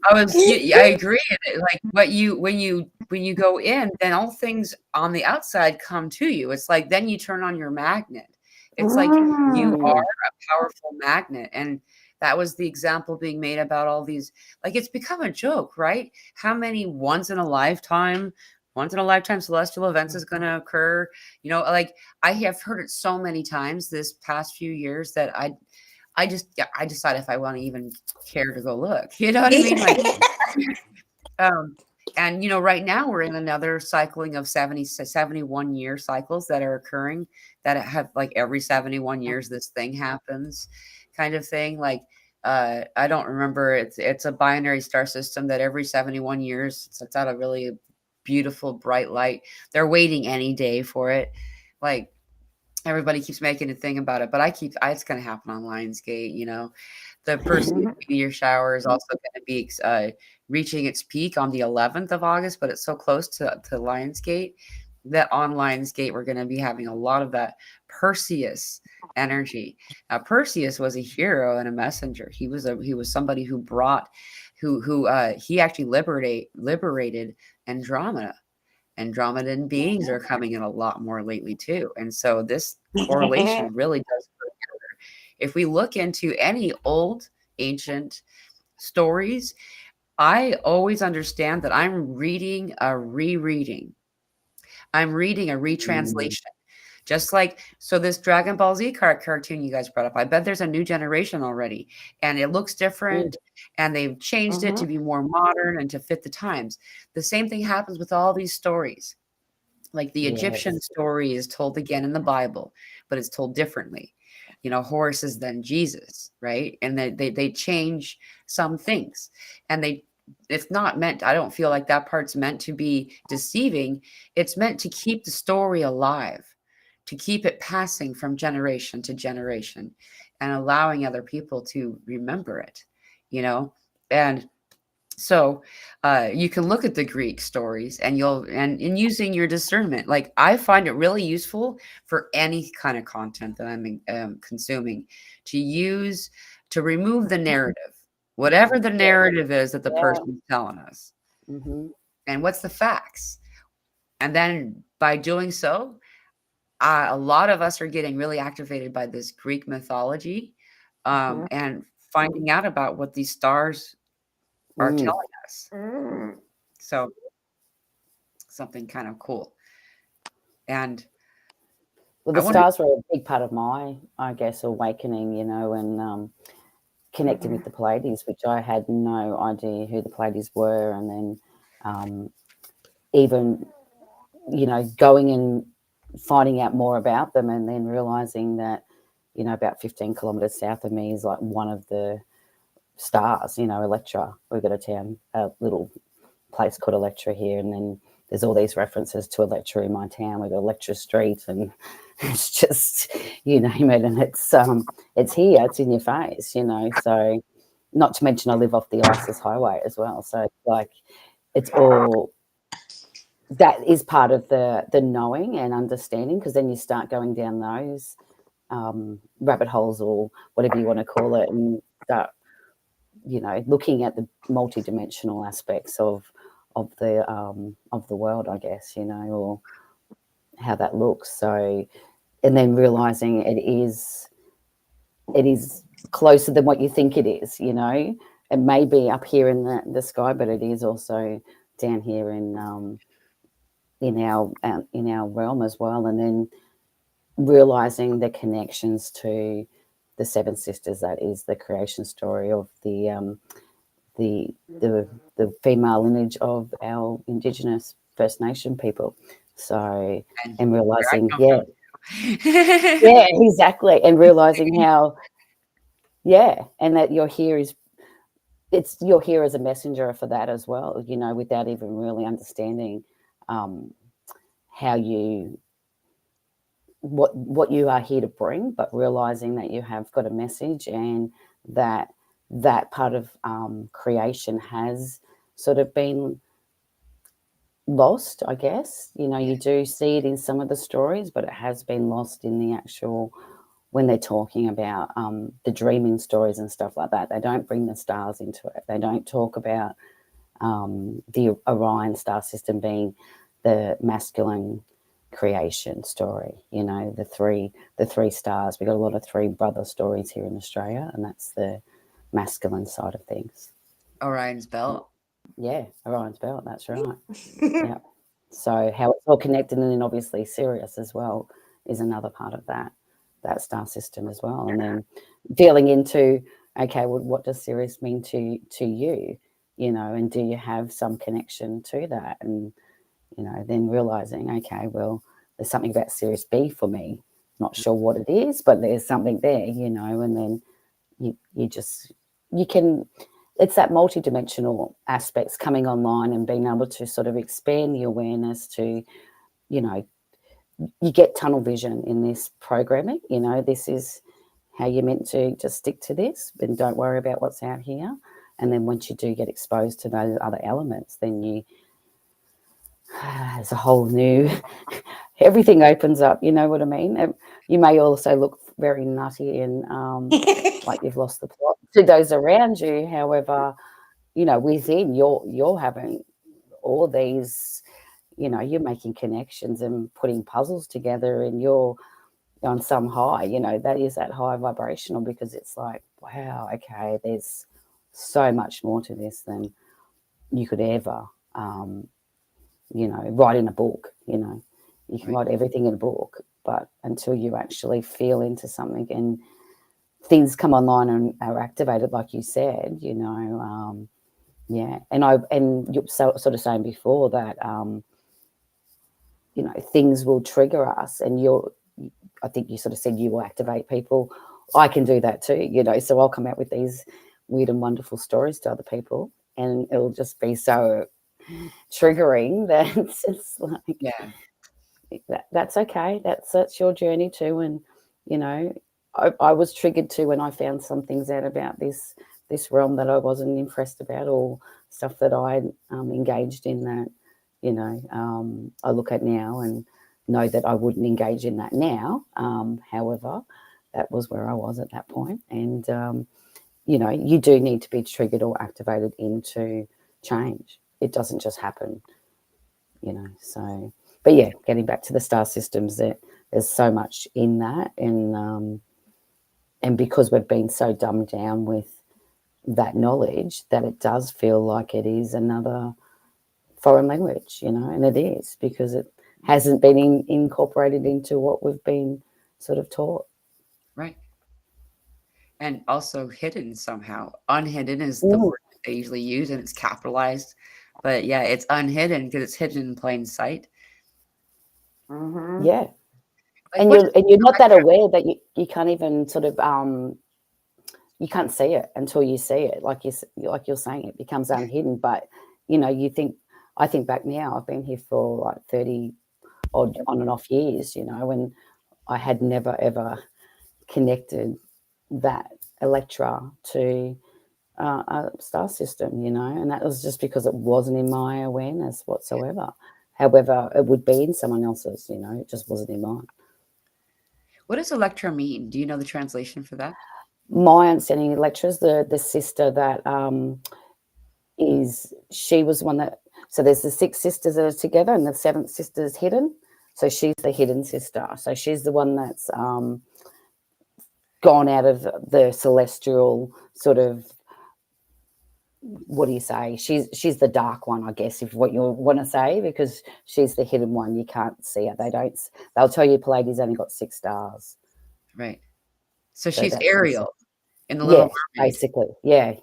I agree. Like when you go in, then all things on the outside come to you. It's like then you turn on your magnet. It's like you are a powerful magnet. And that was the example being made about all these, like, it's become a joke, right? How many once in a lifetime celestial events is going to occur? Like, I have heard it so many times this past few years that I decide if I want to even care to go look. You know what I mean? Like, and right now we're in another cycling of 71 year cycles that are occurring, that have, like, every 71 years this thing happens, kind of thing. Like, I don't remember. It's a binary star system that every 71 years sets out a really beautiful bright light. They're waiting any day for it. Like, everybody keeps making a thing about it, but it's going to happen on Lionsgate. The first meteor shower is also going to be reaching its peak on the 11th of August, but it's so close to Lionsgate that on Lionsgate we're going to be having a lot of that Perseus energy. Now, Perseus was a hero and a messenger. He was somebody who brought, he actually liberated Andromeda. Andromedan beings are coming in a lot more lately too. And so this correlation really does go together. If we look into any old ancient stories, I always understand that I'm reading a rereading. I'm reading a retranslation. Just like, so this Dragon Ball Z cartoon you guys brought up, I bet there's a new generation already, and it looks different, and they've changed it to be more modern and to fit the times. The same thing happens with all these stories. Like the Egyptian story is told again in the Bible, but it's told differently. Horus is then Jesus, right? And they change some things, and it's not meant, I don't feel like that part's meant to be deceiving. It's meant to keep the story alive, to keep it passing from generation to generation and allowing other people to remember it, and so you can look at the Greek stories and in using your discernment. Like, I find it really useful for any kind of content that I'm consuming, to remove the narrative, whatever the narrative is that the person's telling us, and what's the facts. And then by doing so, a lot of us are getting really activated by this Greek mythology, and finding out about what these stars are telling us. So something kind of cool. And well, the stars were a big part of my, I guess, awakening, and connecting with the Pleiades, which I had no idea who the Pleiades were. And then even, going and finding out more about them, and then realizing that, about 15 kilometers south of me is like one of the stars, Electra. We've got a little place called Electra here, and then there's all these references to Electra in my town. We've got Electra Street, and it's just, you name it, and it's here, it's in your face, So, not to mention I live off the ISIS highway as well, so like it's all that is part of the knowing and understanding, because then you start going down those rabbit holes, or whatever you want to call it, and start looking at the multidimensional aspects of the world, I guess, or how that looks. So, and then realizing it is closer than what you think it is. It may be up here in the sky, but it is also down here in our realm as well. And then realizing the connections to the seven sisters, that is the creation story of the female lineage of our Indigenous First Nation people. So, and realizing, yeah, exactly, and realizing how, and that you're here as a messenger for that as well, without even really understanding what you are here to bring, but realizing that you have got a message, and that part of creation has sort of been lost, I guess. You do see it in some of the stories, but it has been lost in the actual, when they're talking about the dreaming stories and stuff like that. They don't bring the stars into it. They don't talk about the Orion star system being the masculine creation story, the three stars. We've got a lot of three brother stories here in Australia, and that's the masculine side of things. Orion's belt. Yeah, Orion's belt, that's right. Yeah. So how it's all connected, and then obviously Sirius as well is another part of that star system as well. And then feeling into, okay, well, what does Sirius mean to you, and do you have some connection to that? And then realizing, okay, well, there's something about Sirius B for me. Not sure what it is, but there's something there, and then you can, it's that multidimensional aspects coming online and being able to sort of expand the awareness to, you get tunnel vision in this programming. This is how you're meant to just stick to this and don't worry about what's out here. And then once you do get exposed to those other elements, then there's a whole new, everything opens up, you know what I mean? You may also look very nutty and like you've lost the plot to those around you. However, within you're having all these, you're making connections and putting puzzles together, and you're on some high, that is that high vibrational, because it's like, wow, okay, there's so much more to this than you could ever write in a book. You can write everything in a book, but until you actually feel into something and things come online and are activated, like you said, and you're sort of saying before that things will trigger us, and I think you sort of said you will activate people I can do that too, you know. So I'll come out with these weird and wonderful stories to other people, and it'll just be so triggering that it's just like, Yeah. that's okay. That's your journey too. And you know, I was triggered too when I found some things out about this realm that I wasn't impressed about, or stuff that I engaged in that, you know, I look at now and know that I wouldn't engage in that now. However, that was where I was at that point. And you know, you do need to be triggered or activated into change. It doesn't just happen, you know. So, but yeah, getting back to the star systems, there's so much in that, and because we've been so dumbed down with that knowledge, that it does feel like it is another foreign language, you know, and it is, because it hasn't been incorporated into what we've been sort of taught. Right. And also hidden somehow. Unhidden is the word that they usually use, and it's capitalized. But yeah, it's unhidden because it's hidden in plain sight. Mm-hmm. Yeah. Like, And you're not that aware that you can't even sort of you can't see it until you see it. Like you're saying, it becomes unhidden. But you know, I think back now, I've been here for like 30 odd on and off years, you know, and I had never ever connected that Electra to a star system, you know, and that was just because it wasn't in my awareness whatsoever. However, it would be in someone else's, you know, it just wasn't in mine. what does Electra mean? Do you know the translation for that? My understanding, Electra's the sister that she was one that, so there's the 6 sisters that are together and the 7th sister is hidden. So she's the hidden sister. So she's the one that's gone out of the celestial sort of, what do you say? She's the dark one, I guess, if what you want to say, because she's the hidden one. You can't see it. They'll tell you Palladium's only got 6 stars. Right. So So she's that's Ariel in the yeah, Little Mermaid. basically. Yeah.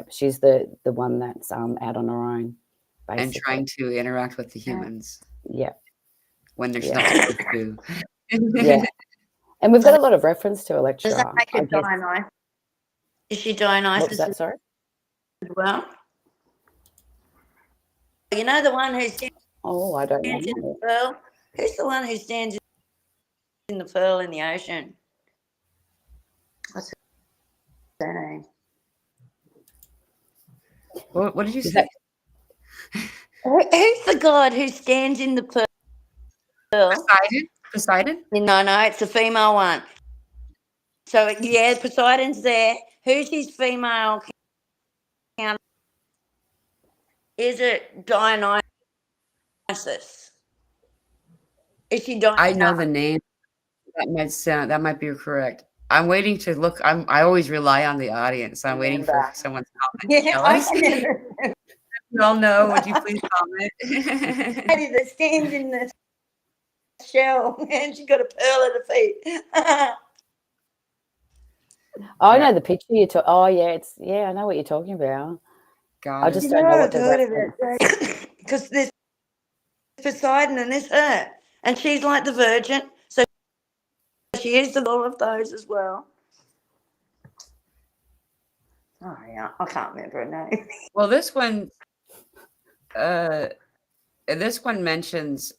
She's the one that's out on her own, basically. And trying to interact with the humans Yeah. when they're Yeah. not supposed to. Yeah. And we've got a lot of reference to Does that Electra. make I her guess. Dionysus? Is she What was Dionysus that? as Sorry. well? You know the one who stands Oh, I don't in the know. pearl? Who's the one who stands in the pearl in the ocean? What's her name? What did you Is say? Who's the god who stands in the pearl? Poseidon? Poseidon? No, it's the female one. So yeah, Poseidon's there. Who's his female counter? Is it Dionysus? Is she I know Dionysus? the name. That might be correct. I'm waiting to look. I always rely on the audience. So I'm waiting for Remember? someone's comment to Yeah, tell I us. can remember. You all know. Would you please comment? Lady that stands in the shell and she got a pearl at her feet. I Yeah, know the picture you took. Oh, yeah, I know what you're talking about. I goddess. just You don't know, know what I've the heard of reference. it because there's Poseidon and there's her, and she's like the virgin, so she is the all of those as well. Oh yeah, I can't remember her name. Well, this one mentions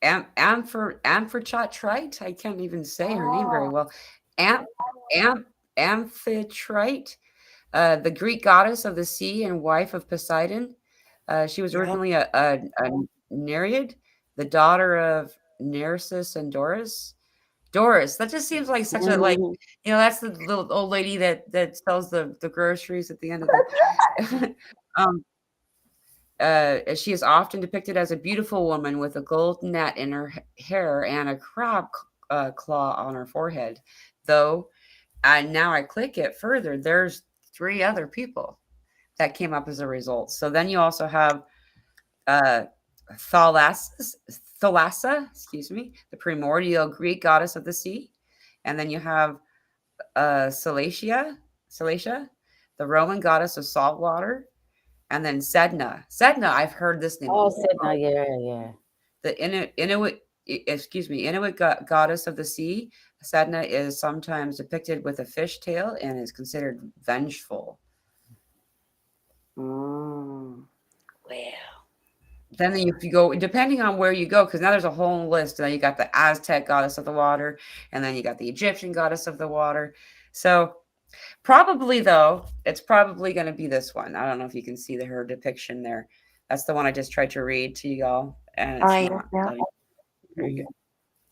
Amphitrite. I can't even say her name very Oh, well. Am Am Amphitrite, the Greek goddess of the sea and wife of Poseidon. She was yeah. originally a Nereid, the daughter of Nereus and Doris. Doris, that just seems like such a Mhm. that's the little old lady that sells the groceries at the end of the um she is often depicted as a beautiful woman with a gold net in her hair and a crab claw on her forehead. Though, and now I click it further, there's 3 other people that came up as a result. So then you also have uh, Thalassa, excuse me, the primordial Greek goddess of the sea. And then you have Cilicia, the Roman goddess of salt water. And then Sedna. Sedna, I've heard this name Oh, before. said no, yeah. The excuse me, Inuit goddess of the sea. Sedna is sometimes depicted with a fish tail and is considered vengeful. Wow. Then if you go, depending on where you go, because now there's a whole list. And then you got the Aztec goddess of the water, and then you got the Egyptian goddess of the water. So probably, though, it's probably going to be this one. I don't know if you can see her depiction there. That's the one I just tried to read to y'all, and it's not. Very good.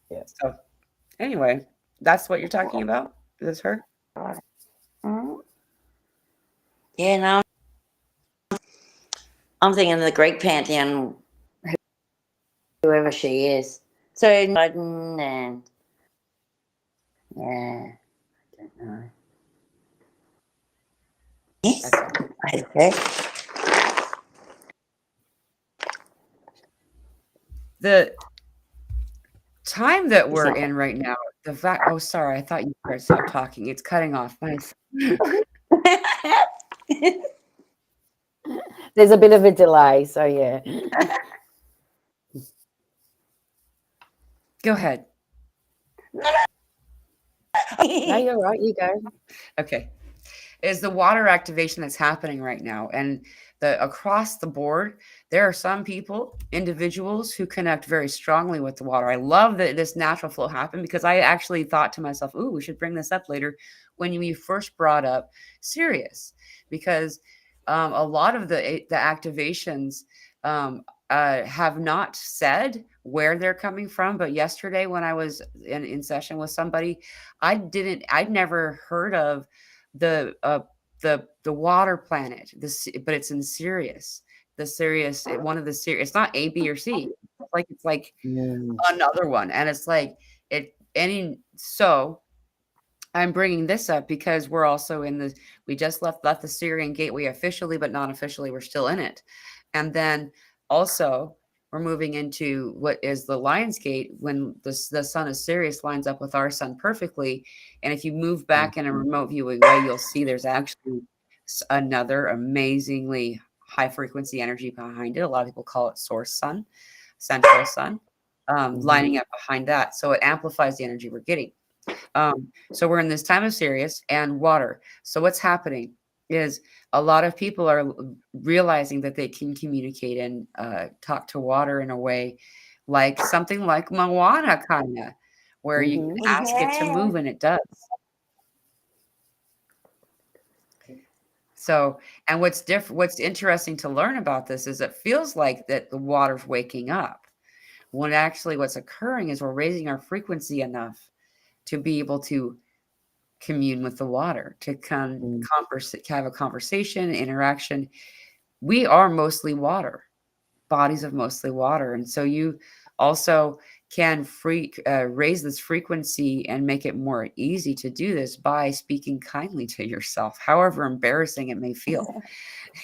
Yeah. So anyway, that's what you're talking about? Is this her? Yeah, no. I'm thinking of the Greek pantheon, whoever she is. So, and yeah, I don't know. Yes, okay. The time that we're in right now, the fact, oh, sorry, I thought you were stop talking. It's cutting off. Nice. There's a bit of a delay, so yeah. Go ahead. No, you're right. You go. Okay. Is the water activation that's happening right now. And across the board, there are some people, individuals who connect very strongly with the water. I love that this natural flow happened because I actually thought to myself, ooh, we should bring this up later when we first brought up Sirius, because a lot of the activations have not said where they're coming from. But yesterday when I was in session with somebody, I'd never heard of the water planet, but it's in Sirius. The Sirius, one of the Sirius, it's not A, B, or C. It's like another one, and it's like it. So I'm bringing this up because we're also we just left the Syrian gateway officially, but not officially. We're still in it, and then also we're moving into what is the Lion's Gate when the sun of Sirius lines up with our sun perfectly. And if you move back in a remote viewing way, you'll see there's actually another amazingly high frequency energy behind it. A lot of people call it source sun, central sun, lining up behind that. So it amplifies the energy we're getting. So we're in this time of Sirius and water. So what's happening is a lot of people are realizing that they can communicate and talk to water in a way like something like Moana, kind of, where you can ask it to move and it does. So, and what's interesting to learn about this is it feels like that the water's waking up, when actually what's occurring is we're raising our frequency enough to be able to commune with the water, to have a conversation, interaction. We are mostly water, bodies of mostly water. And so you also can raise this frequency and make it more easy to do this by speaking kindly to yourself, however embarrassing it may feel.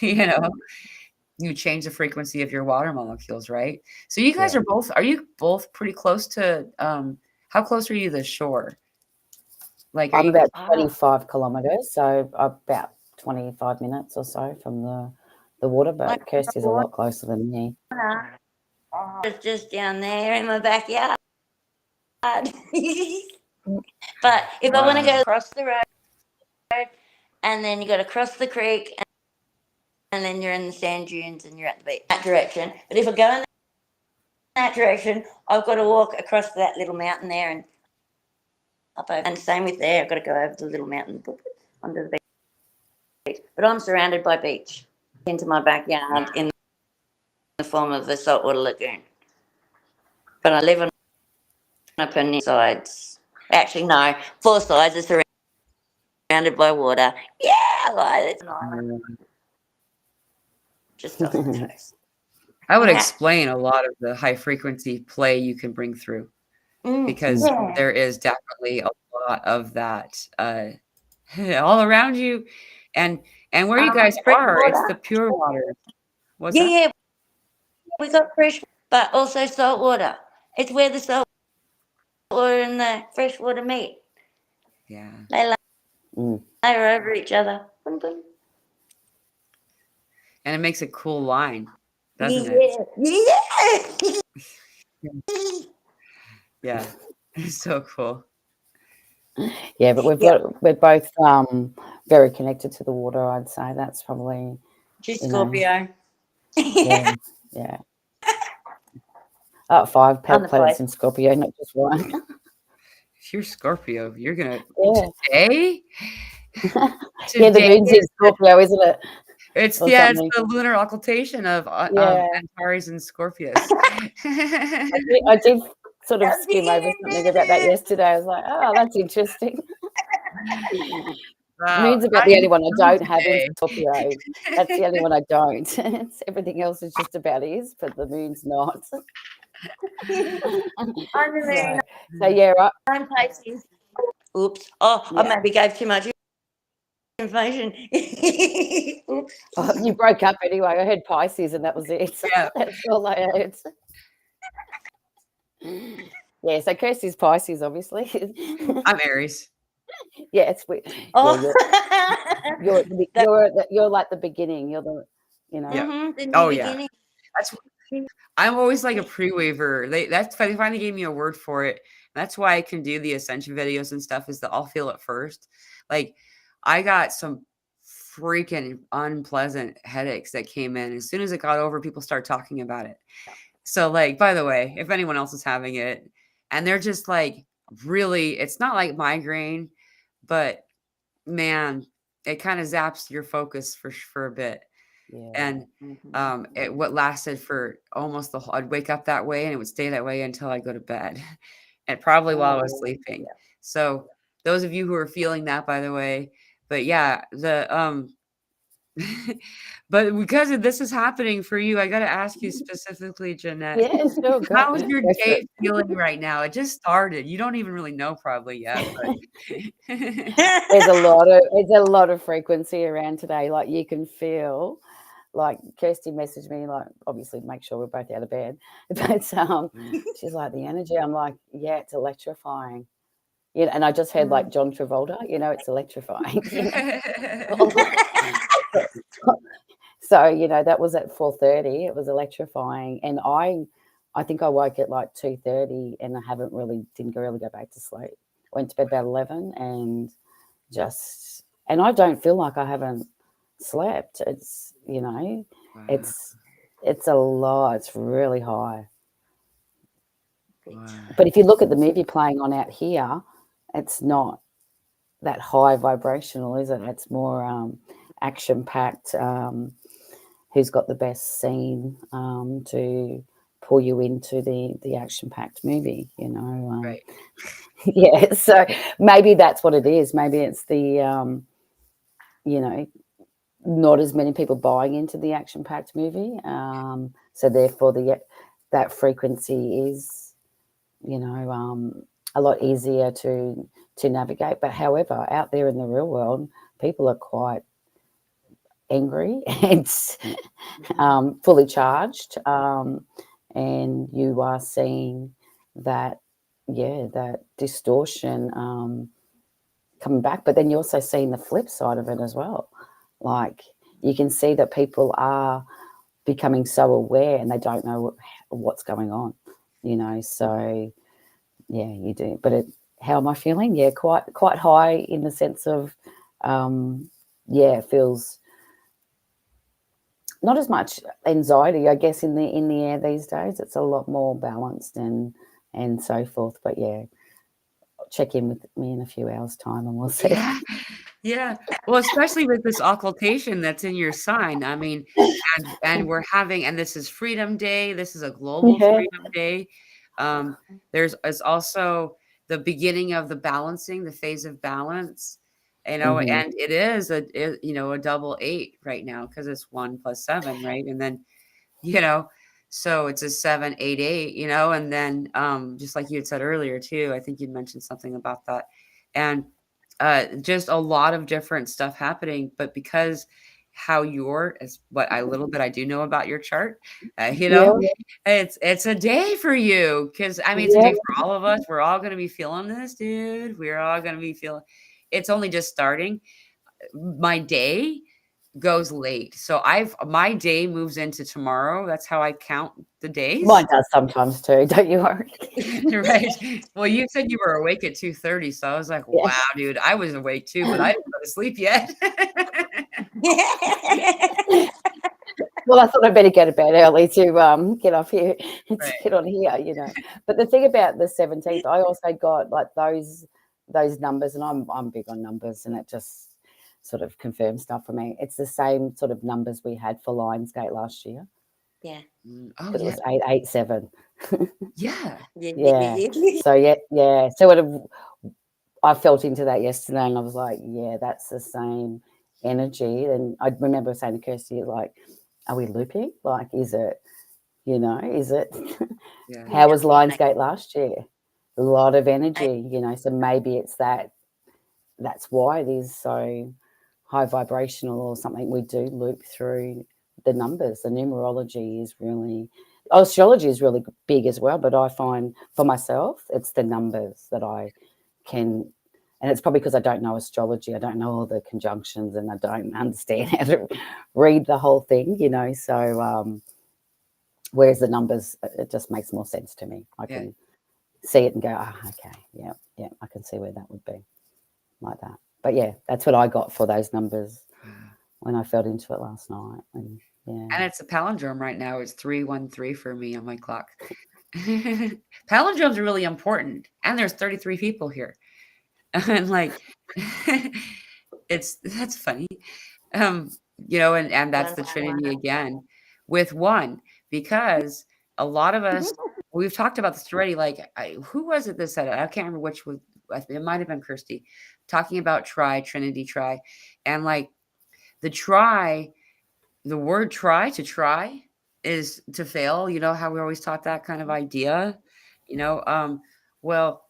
You change the frequency of your water molecules, right? So you guys are you both pretty close to, how close are you to the shore? Like, I'm about 25 kilometres, so about 25 minutes or so from the water, but Kirsty's a lot closer than me. It's just down there in my backyard. But if I want to go across the road, and then you got to cross the creek, and then you're in the sand dunes and you're at the beach, that direction. But if I go in that direction, I've got to walk across that little mountain there and up over. And same with there, I've got to go over the little mountain under the beach. But I'm surrounded by beach into my backyard in the form of a saltwater lagoon. But I live on a peninsula sides. Actually, no, 4 sides are surrounded by water. Yeah, it's an island. Just off the coast. I would explain a lot of the high frequency play you can bring through, because there is definitely a lot of that all around you, and where you guys are, it's the pure water. What's that? Yeah, we got fresh, but also salt water. It's where the salt water and the fresh water meet. Yeah, they layer over each other. And it makes a cool line, doesn't it? Yeah. Yeah. It's so cool. Yeah, but Yep. we're both very connected to the water. I'd say that's probably, She's you know, Scorpio. yeah, yeah. 5 On the planets place. in Scorpio, not just one. If you're Scorpio, you're gonna Yeah, today. yeah. The Today moon's in is Scorpio, isn't it, it's or yeah, it's something? the lunar occultation of Yeah, Antares and Scorpius. I did sort of The skim over something about that beginning. yesterday. I was like, oh, that's interesting. Wow, Moon's about how the you only one I doing don't have in today? Scorpio. That's the only one I don't. It's, everything else is just about is, but the moon's not. On the moon. So yeah, right. I'm Pisces. Oops. Oh, I Yeah. maybe gave too much information. Oops. Oh, you broke up anyway. I heard Pisces, and that was it. Yeah, That's all I heard. Yeah. So Kirsty's Pisces, obviously. I'm Aries. Yeah, it's weird. Oh. Yeah, you're like the beginning. You're the, you know. Yeah. The new Oh yeah. beginning. That's I'm always like a pre-waver. They finally gave me a word for it. That's why I can do the ascension videos and stuff, is that I'll feel it first. Like I got some freaking unpleasant headaches that came in. As soon as it got over, people start talking about it. So like, by the way, if anyone else is having it and they're just like really, it's not like migraine, but man, it kind of zaps your focus for a bit. Yeah. And what lasted for almost the whole, I'd wake up that way and it would stay that way until I go to bed, and probably while I was sleeping. So those of you who are feeling that, by the way, but yeah, but because this is happening for you, I got to ask you specifically, Janette, Yeah, sure. Go, how's your go for day it. feeling right now? It just started. You don't even really know probably yet, but There's a lot of frequency around today. Like you can feel, like Kirsty messaged me, like obviously make sure we're both out of bed. But she's like, the energy. I'm like, yeah, it's electrifying. You know, and I just heard like John Travolta, you know, it's electrifying. You know? So, you know, that was at 4:30. It was electrifying. And I think I woke at like 2:30 and I didn't really go back to sleep. Went to bed about 11 and I don't feel like I haven't slept. It's, you know, Wow. it's a lot. It's really high. Wow. But if you look at the movie playing on out here, it's not that high vibrational, is it? It's more action packed. Who's got the best scene to pull you into the action packed movie? You know, Right. yeah. So maybe that's what it is. Maybe it's the you know, not as many people buying into the action packed movie. So therefore, that frequency is, you know, a lot easier to navigate. But however, out there in the real world, people are quite angry and fully charged, and you are seeing that, that distortion coming back. But then you're also seeing the flip side of it as well. Like you can see that people are becoming so aware and they don't know what's going on, you know. So yeah, you do. But how am I feeling? Yeah, quite high in the sense of it feels not as much anxiety, I guess, in the air these days. It's a lot more balanced and so forth. But yeah, check in with me in a few hours' time and we'll see. Yeah. Well, especially with this occultation that's in your sign. I mean, and we're having, and this is Freedom Day. This is a global Freedom Day. There's also the beginning of the balancing, the phase of balance, you know, and it is a double 8 right now because it's 1 + 7, right? And then, you know, so it's a 7, 8, 8, you know, and then just like you had said earlier too, I think you'd mentioned something about that. And just a lot of different stuff happening, but because how as what I little bit I do know about your chart, you know, it's a day for you because I mean it's a day for all of us. We're all going to be feeling this, dude. We're all going to be feeling. It's only just starting. My day goes late. So my day moves into tomorrow. That's how I count the days. Mine does sometimes too. Don't you worry. Right. Well, you said you were awake at 2:30, so I was like, Yeah. wow, dude, I was awake too, but I didn't go to sleep yet. Well, I thought I'd better go to bed early to get off here and Right. get on here, But the thing about the 17th, I also got like those numbers, and I'm big on numbers, and it just sort of confirms stuff for me. It's the same sort of numbers we had for Lionsgate last year. Yeah. Oh, It yeah. was 887. Yeah. Yeah. So yeah. So I felt into that yesterday, and I was like, yeah, that's the same energy. And I remember saying to Kirsty, like, are we looping? Like, is it? Yeah. How was Lionsgate last year? A lot of energy, So maybe it's that. That's why it is so high vibrational, or something. We do loop through the numbers. The numerology is really, astrology is really big as well. But I find for myself, it's the numbers that I can, and it's probably because I don't know astrology. I don't know all the conjunctions, and I don't understand how to read the whole thing, So whereas the numbers, it just makes more sense to me. I can see it and go, okay, yeah, I can see where that would be, like that. But yeah, that's what I got for those numbers when I felt into it last night. And And it's a palindrome right now. It's 313 for me on my clock. Palindromes are really important, and there's 33 people here, and like, that's funny, and that's the Trinity again with one, because a lot of us, we've talked about this already. Like, who was it that said it? I can't remember which was. It might have been Kirsty talking about Trinity, and like the word try is to fail. You know how we always taught that kind of idea, well,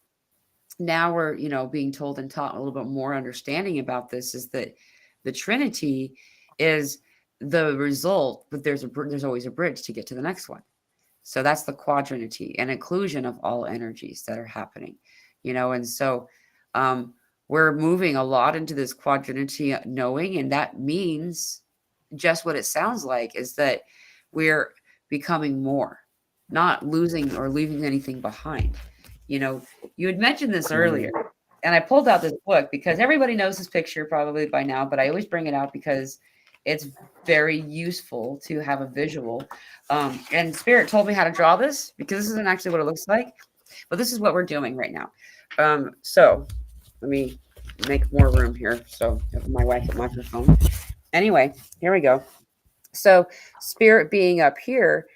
now we're, being told and taught a little bit more understanding about this, is that the Trinity is the result, but there's always a bridge to get to the next one. So that's the quadrinity, an inclusion of all energies that are happening, and so we're moving a lot into this quadrinity knowing, and that means just what it sounds like, is that we're becoming more, not losing or leaving anything behind. You had mentioned this earlier, and I pulled out this book because everybody knows this picture probably by now, but I always bring it out because it's very useful to have a visual. And Spirit told me how to draw this, because this isn't actually what it looks like, but this is what we're doing right now. So let me make more room here so my wife at microphone. Anyway, here we go. So Spirit being up here,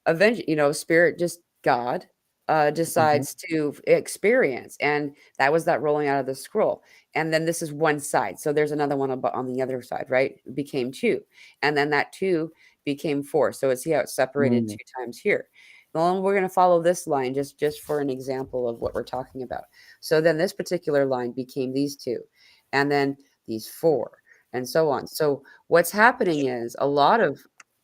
eventually, Spirit, just God, decides to experience, and that was that rolling out of the scroll. And then this is one side, so there's another one on the other side, right? It became two, and then that two became four. So see how it's separated two times here. Well, we're going to follow this line just for an example of what we're talking about. So then this particular line became these two, and then these four, and so on. So what's happening is a lot of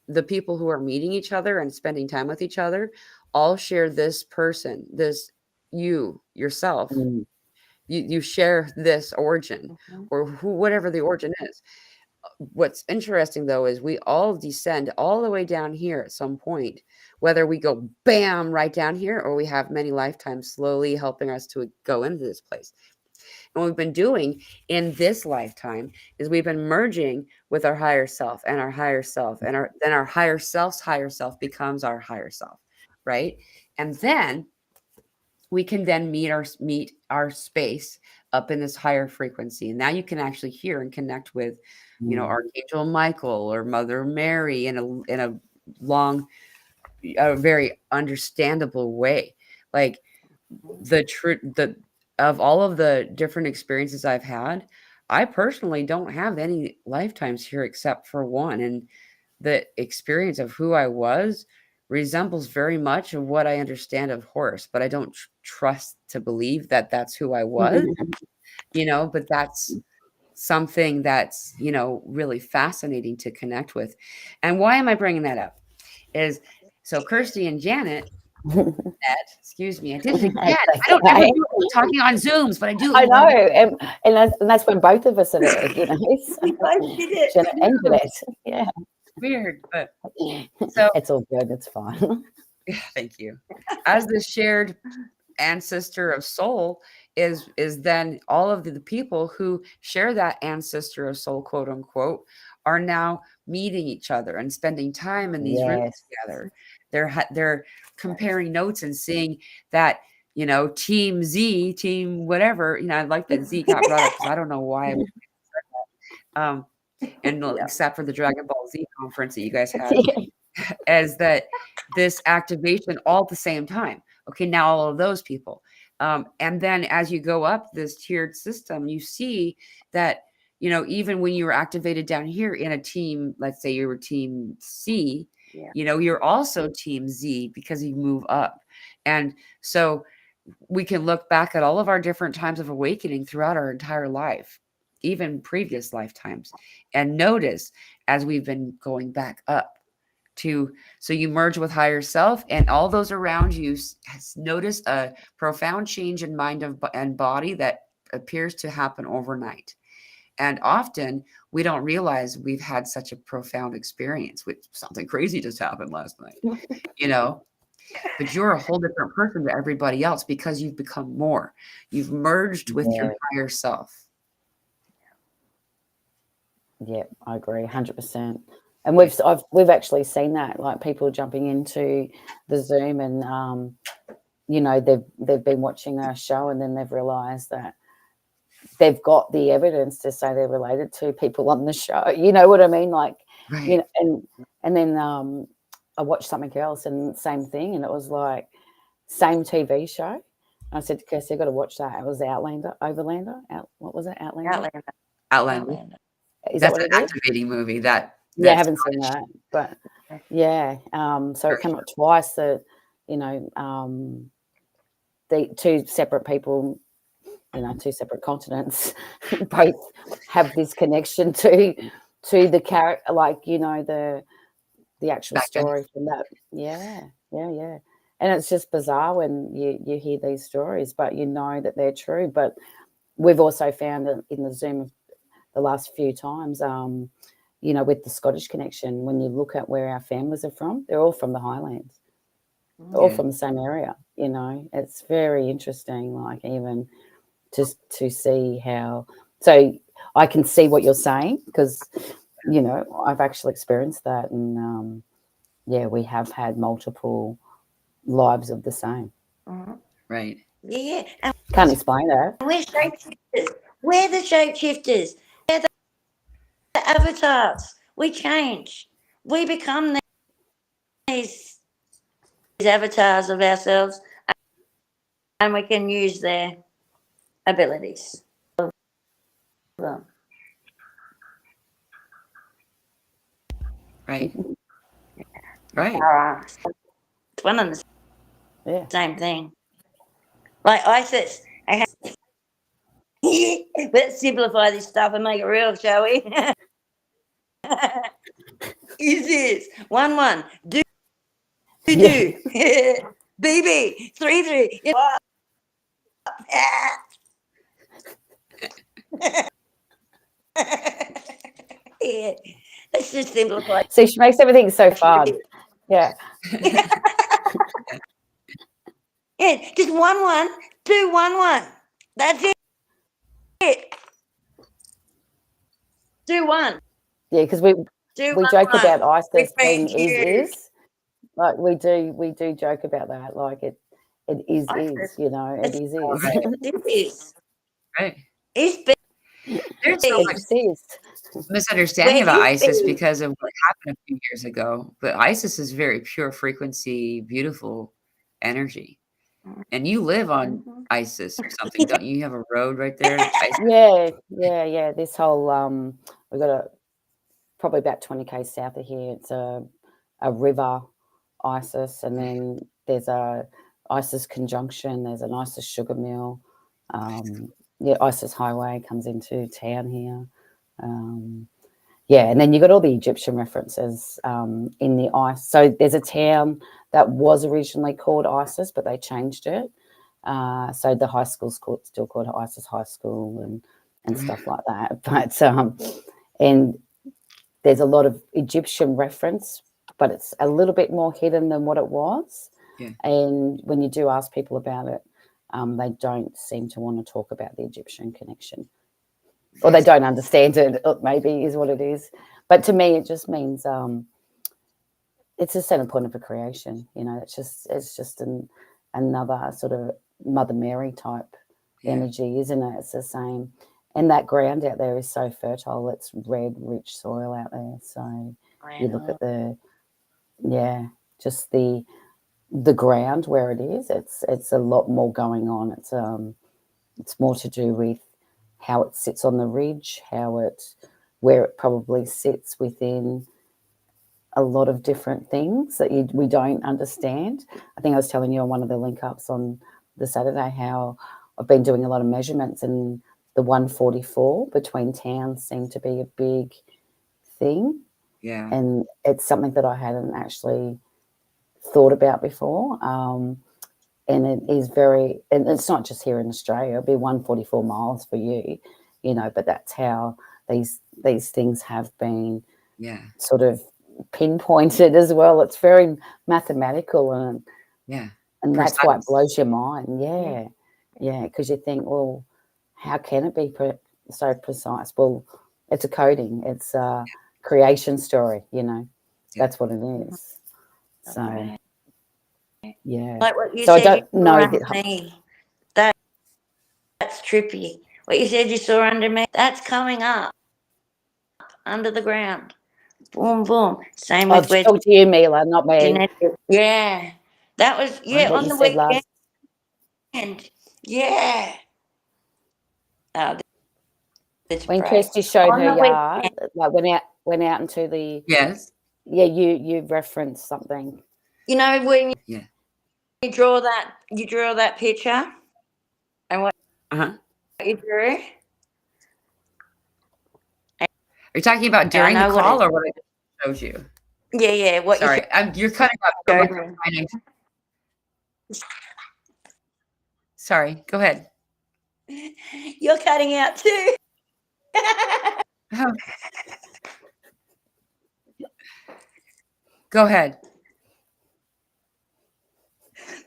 the people who are meeting each other and spending time with each other all share this person, this yourself. You share this origin, or whatever the origin is. What's interesting though is we all descend all the way down here at some point, whether we go bam right down here, or we have many lifetimes slowly helping us to go into this place. And what we've been doing in this lifetime is we've been merging with our higher self and our higher self, and then our higher self becomes our higher self, right? And then we can then meet our space up in this higher frequency. And now you can actually hear and connect with, Archangel Michael or Mother Mary in a long, a very understandable way. Like of all of the different experiences I've had, I personally don't have any lifetimes here except for one. And the experience of who I was resembles very much of what I understand of Horus, but I don't trust to believe that that's who I was, but that's something that's, really fascinating to connect with. And why am I bringing that up? So Kirsty and Janet met, Excuse me, I did it again. I don't ever do it talking on Zooms, but I do. I know, and that's when both of us are there, you know. We both did it. Janette and Janette. Yeah. Weird, but so It's all good. It's fine. thank you. As the shared ancestor of soul is then all of the people who share that ancestor of soul, quote unquote, are now meeting each other and spending time in these rooms together. They're comparing notes and seeing that, you know, team Z, team whatever, you know, I like that Z got brought up because I don't know why I would say that. And except for the Dragon Ball Z conference that you guys had, as that this activation all at the same time. Okay, now all of those people. And then as you go up this tiered system, you see that, you know, even when you were activated down here in a team, let's say you were team C, you know, you're also team Z because you move up. And so we can look back at all of our different times of awakening throughout our entire life, even previous lifetimes, and notice as we've been going back up so you merge with higher self, and all those around you notice a profound change in mind and body that appears to happen overnight. And often we don't realize we've had such a profound experience with something crazy just happened last night, you know, but you're a whole different person to everybody else because you've become more. You've merged with your higher self. Yeah, I agree, 100%. And we've actually seen that, like people jumping into the Zoom and you know, they've been watching our show and then they've realised that they've got the evidence to say they're related to people on the show. You know what I mean? Like, you know, and then I watched something else and same thing, and it was like same TV show. I said to Kirsty, "I got to watch that." It was Overlander. What was it? Outlander. Is That's that an activating movie. I haven't seen that, but yeah. So it came up twice that, you know, the two separate people, you know, two separate continents, both have this connection to the character, like, you know, the actual story from that. Yeah. And it's just bizarre when you hear these stories, but you know that they're true. But we've also found that in the Zoom the last few times, you know, with the Scottish connection, when you look at where our families are from, they're all from the Highlands. They're all from the same area, you know. It's very interesting, like, even just to see how. So I can see what you're saying because, you know, I've actually experienced that. And, we have had multiple lives of the same. Right. Yeah. Can't explain that. We're shapeshifters. We're the shapeshifters. We're the avatars. We change. We become these avatars of ourselves, and we can use their abilities. Right. It's one and the same thing. Like ISIS. Let's simplify this stuff and make it real, shall we? Is this 1-1? Do BB 3-3. Yeah. Let's just simplify. See, she makes everything so fun. Yeah. Yeah, just 1-1, 2-1-1. That's it. 2-1. Yeah, because we joke about ISIS being is. Like we do joke about that. Like it is, you know, it is. It is. Right. There's so much misunderstanding about ISIS because of what happened a few years ago. But ISIS is very pure frequency, beautiful energy. And you live on ISIS or something, don't you? You have a road right there. Yeah. This whole we've got probably about 20 km south of here. It's a river, ISIS, and then there's a ISIS conjunction. There's an ISIS sugar mill. ISIS highway comes into town here. Yeah, and then you got all the Egyptian references in the ice. So there's a town that was originally called Isis, but they changed it. So the high school's still called Isis High School and stuff like that. But and there's a lot of Egyptian reference, but it's a little bit more hidden than what it was. Yeah. And when you do ask people about it, they don't seem to want to talk about the Egyptian connection. Or they don't understand it, maybe is what it is. But to me, it just means it's a center point of a creation. You know, it's just another sort of Mother Mary type energy, isn't it? It's the same. And that ground out there is so fertile. It's red, rich soil out there. So you look at just the ground where it is. It's a lot more going on. It's more to do with how it sits on the ridge, where it probably sits within a lot of different things that we don't understand. I think I was telling you on one of the link ups on the Saturday how I've been doing a lot of measurements, and the 144 between towns seemed to be a big thing. Yeah. And it's something that I hadn't actually thought about before. And it is and it's not just here in Australia, it'll be 144 miles for you, but that's how these things have been sort of pinpointed as well. It's very mathematical and that's why it blows your mind. Yeah, because you think, well, how can it be so precise? Well, it's a coding, it's a creation story, that's what it is. So yeah, like what you so said, I don't know that's trippy. What you said you saw under me, that's coming up under the ground. Boom, boom. Same with I'll talk to you, Mila, not me. Janette. Yeah, that was What on you the said weekend. last. Yeah. Oh, When Kirsty showed on her the yard, weekend. like went out into the you referenced something. You know when you draw that picture, and what you drew. Are you talking about during the call or what I showed you? Yeah. What Sorry, you're cutting out. Sorry, go ahead. You're cutting out too. Go ahead.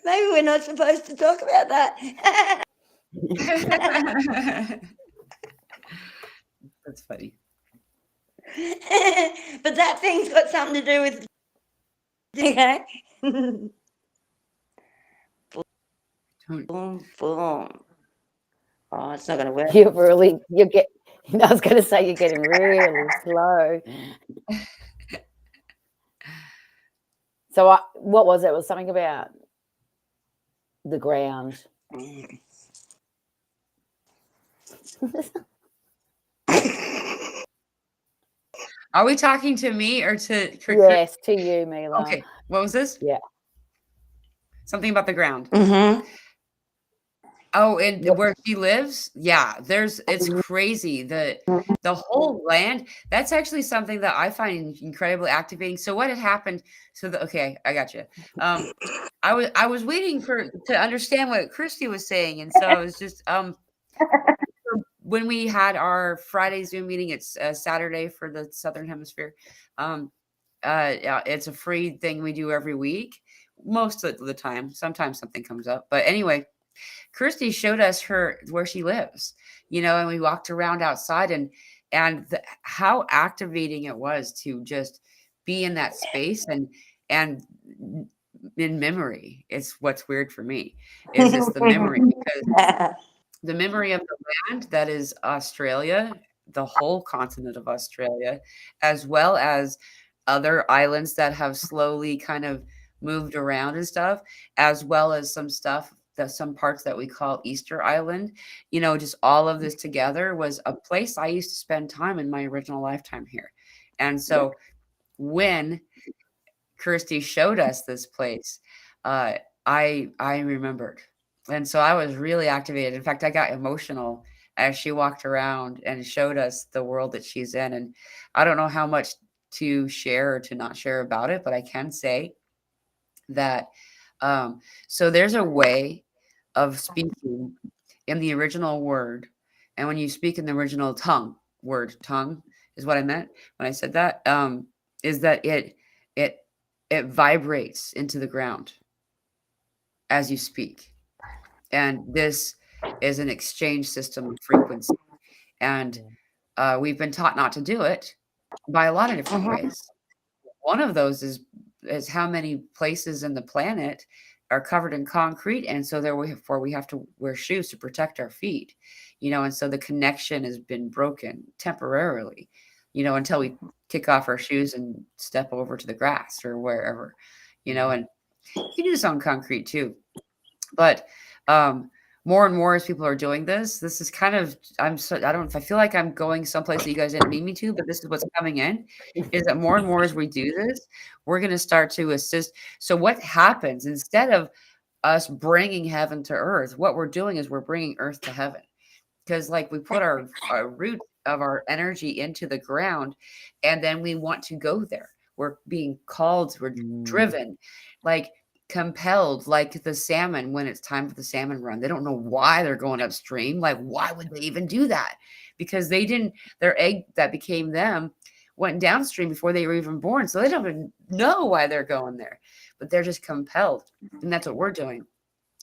Maybe we're not supposed to talk about that. That's funny. But that thing's got something to do with okay. Boom, boom. Oh, it's not going to work. I was going to say you're getting really slow. So what was it? It was something about the ground. Are we talking to me or to? Yes, to you, Mila. Okay, what was this? Yeah, something about the ground. Mm-hmm. Oh, and where she lives, it's crazy. The whole land. That's actually something that I find incredibly activating. So what had happened? Okay, I got you. I was waiting to understand what Kirsty was saying, and so I was just when we had our Friday Zoom meeting, it's Saturday for the Southern Hemisphere. It's a free thing we do every week, most of the time. Sometimes something comes up, but anyway, Kirsty showed us where she lives, and we walked around outside and how activating it was to just be in that space and in memory. It's what's weird for me is it's the memory, because the memory of the land that is Australia, the whole continent of Australia, as well as other islands that have slowly kind of moved around and stuff, as well as some parts that we call Easter Island, just all of this together was a place I used to spend time in my original lifetime here. And so when Kirsty showed us this place, I remembered. And so I was really activated. In fact, I got emotional as she walked around and showed us the world that she's in. And I don't know how much to share or to not share about it, but I can say that so there's a way of speaking in the original word, and when you speak in the original tongue is what I meant when I said that, is that it it vibrates into the ground as you speak, and this is an exchange system of frequency, and we've been taught not to do it by a lot of different ways. One of those is how many places in the planet are covered in concrete, and so therefore we have to wear shoes to protect our feet, and so the connection has been broken temporarily, until we kick off our shoes and step over to the grass or wherever, and you can do this on concrete too. But more and more as people are doing this is kind of, I don't know if I feel like I'm going someplace that you guys didn't need me to, but this is what's coming in, is that more and more as we do this, we're going to start to assist. So what happens instead of us bringing heaven to earth, what we're doing is we're bringing earth to heaven, because like we put our root of our energy into the ground, and then we want to go there. We're being called, we're driven, like compelled, like the salmon when it's time for the salmon run. They don't know why they're going upstream. Like, why would they even do that? Because their egg that became them went downstream before they were even born. So they don't even know why they're going there, but they're just compelled. And that's what we're doing.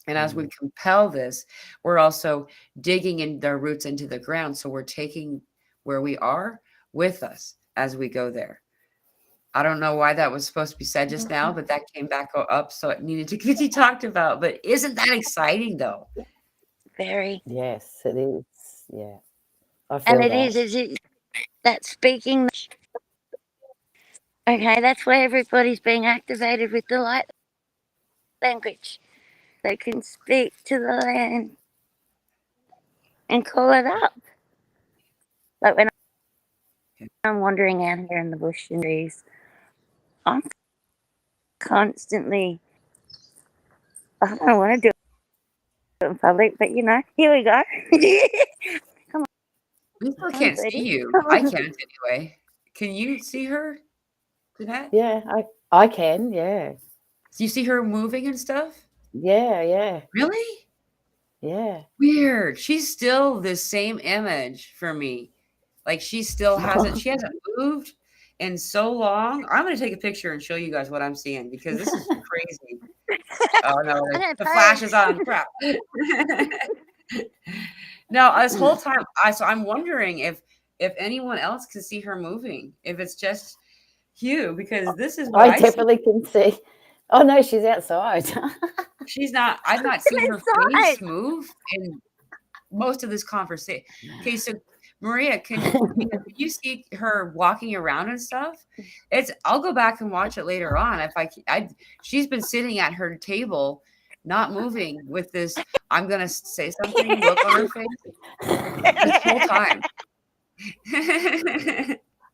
And as we compel this, we're also digging in their roots into the ground. So we're taking where we are with us as we go there. I don't know why that was supposed to be said just now, but that came back up, so it needed to be talked about. But isn't that exciting, though? Very. Yes, it is. Yeah, I feel And it that. is that speaking. Okay, that's where everybody's being activated with the light language. They can speak to the land and call it up. Like when I'm wandering out here in the bush and trees, I'm constantly, I don't want to do it in public, but here we go. Come on. We still Come on, can't Sadie. see you. I can't anyway. Can you see her, Janette? Yeah, I can. Yeah, Do you see her moving and stuff? yeah, Really? yeah. Weird. She's still the same image for me. Like she hasn't moved in so long. I'm going to take a picture and show you guys what I'm seeing, because this is crazy. Oh no, the flash is on. Crap. No, this whole time, I'm wondering if anyone else can see her moving. If it's just you, because this is what I I see. definitely can see. Oh no, she's outside. She's not. I've not seen her face move in most of this conversation. Okay, so Maria, can you see her walking around and stuff? I'll go back and watch it later on. She's been sitting at her table, not moving, with this I'm gonna say something look on her face this whole time.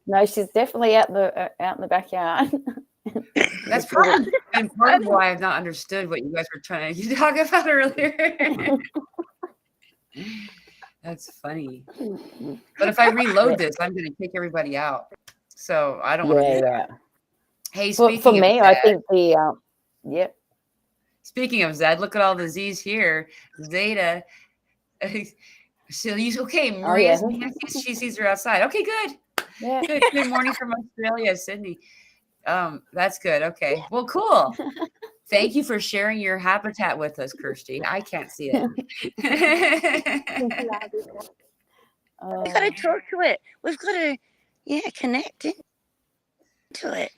No, she's definitely out in the backyard. That's probably part of why I've not understood what you guys were trying to talk about earlier. That's funny. But if I reload this, I'm going to kick everybody out. So I don't want to do that. Hey, for me, I think yep. Speaking of Zed, look at all the Z's here. Zeta. So okay, Maria, she sees her outside. Okay, good. Yeah. Good morning from Australia, Sydney. That's good. Okay. Well, cool. Thank you for sharing your habitat with us, Kirsty. I can't see it. We've got to talk to it. We've got to, connect into it.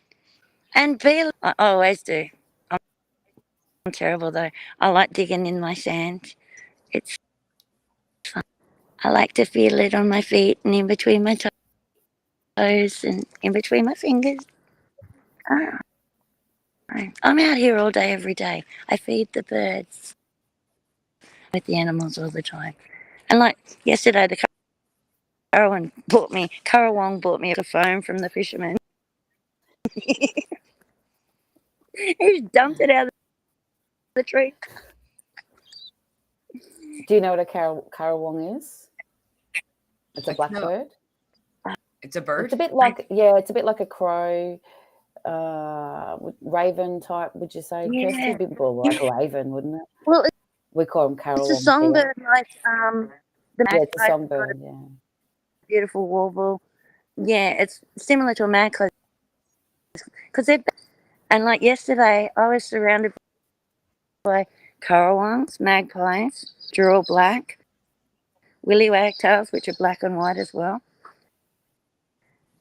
And I always do. I'm terrible, though. I like digging in my sand. It's fun. I like to feel it on my feet and in between my toes and in between my fingers. I'm out here all day, every day. I feed the birds with the animals all the time. And like yesterday, the Currawong bought me a phone from the fisherman. He dumped it out of the tree. Do you know what a Currawong is? It's a blackbird. It's a bird. It's a bit like it's a bit like a crow, raven type. Would you say, Kirsty? A bit more like a raven, wouldn't it? Well, We call them carol. it's a songbird, like the yeah, it's a magpie, songbird. Yeah, beautiful warble. Yeah, it's similar to a magpie because they're. And like yesterday, I was surrounded by currawongs, magpies, they're all black, willy wagtails, which are black and white as well,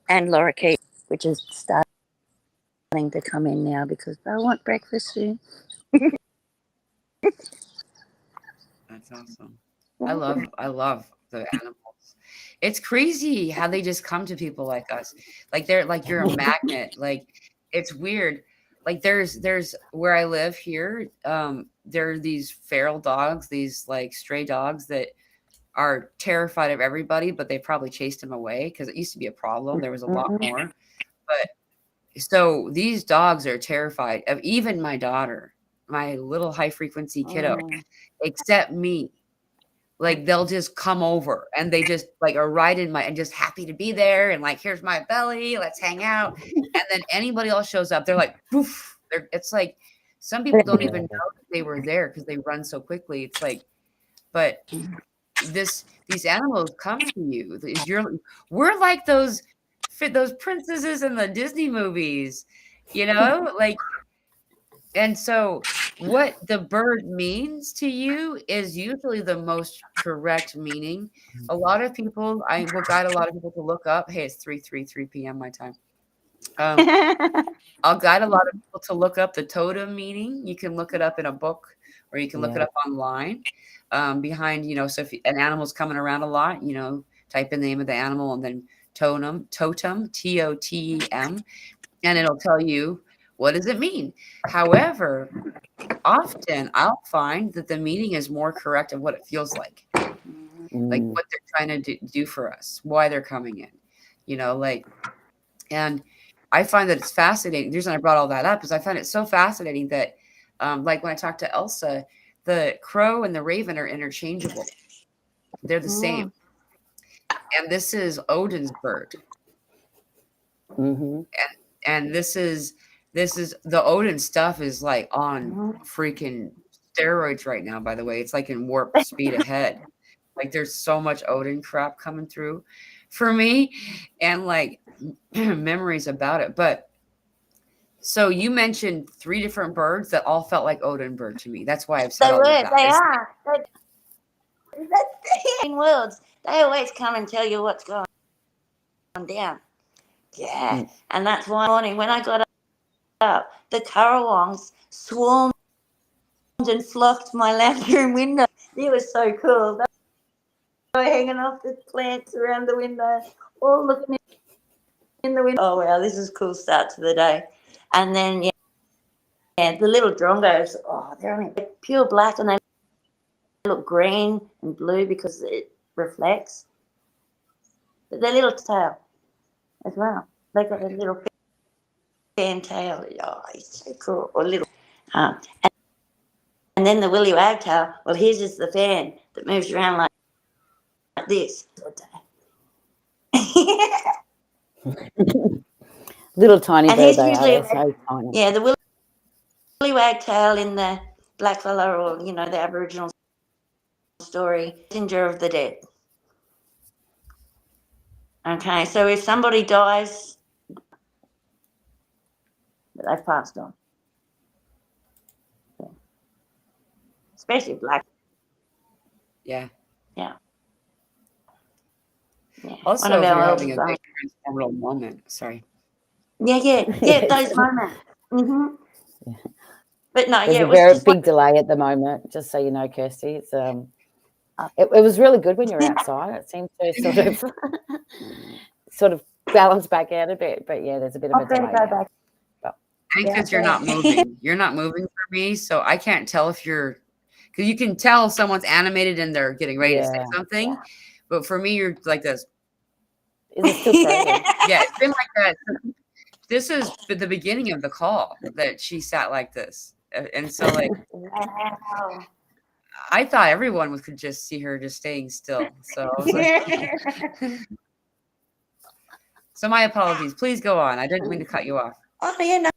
and lorikeets, which is starting to come in now because they want breakfast soon. That's awesome. I love the animals. It's crazy how they just come to people like us. Like they're like you're a magnet. Like it's weird. Like there's where I live here, there are these feral dogs, these like stray dogs that are terrified of everybody, but they probably chased them away because it used to be a problem. There was a lot more. But so these dogs are terrified of even my daughter, my little high frequency kiddo, except me. Like they'll just come over and they just like are right in my and just happy to be there and like here's my belly, let's hang out. And then anybody else shows up, they're like poof. It's like some people don't even know that they were there because they run so quickly. It's like, but these animals come to you. We're like those princesses in the Disney movies, you know, like. And so what the bird means to you is usually the most correct meaning. A lot of people, I will guide a lot of people to look up. Hey, it's 3:33 p.m. my time. I'll guide a lot of people to look up the totem meaning. You can look it up in a book or you can look it up online. Behind, you know, so if an animal's coming around a lot, you know, type in the name of the animal and then totem, Totem, and it'll tell you what does it mean? However, often I'll find that the meaning is more correct of what it feels like what they're trying to do for us, why they're coming in, you know, like, and I find that it's fascinating. The reason I brought all that up is I find it so fascinating that, like when I talked to Elsa, the crow and the raven are interchangeable. They're the same. And this is Odin's bird. And this is the Odin stuff is like on freaking steroids right now, by the way. It's like in warp speed ahead. Like there's so much Odin crap coming through for me and like memories about it. But so you mentioned 3 different birds that all felt like Odin bird to me. That's why I've said all of that. They are. In worlds, they always come and tell you what's going down. Yeah. And that's why morning when I got up, the currawongs swarmed and flocked my lounge room window. It was so cool. They were hanging off the plants around the window, all looking in the window. Oh, wow, this is a cool start to the day. And then, yeah, the little drongos, they're only pure black and they look green and blue because it reflects. But their little tail as well. They got a little fan tail. Oh, it's so cool. Or little. And then the willy wagtail, well, here's just the fan that moves around like this. Little tiny and bird they usually are. So tiny. Yeah, the willy wagtail in the blackfella or, you know, the Aboriginal story, messenger of the dead. Okay, so if somebody dies, they've passed on. Yeah. Especially black. Yeah. Yeah. Also, if you're having a big transformational moment. Sorry. Yeah, those moments. Yeah. But no, there's it a was very just big delay at the moment, just so you know, Kirsty. It's it was really good when you were outside. It seemed to sort of balance back out a bit, but yeah, there's a bit of a delay. Go back. And because you're not moving, for me, so I can't tell if you're because you can tell someone's animated and they're getting ready to say something, but for me, you're like this. Is it still frozen? Yeah, it's been like that. This is the beginning of the call that she sat like this, and so like, wow. I thought everyone could just see her just staying still. So I was like, so my apologies. Please go on. I didn't mean to cut you off. Oh, yeah, no,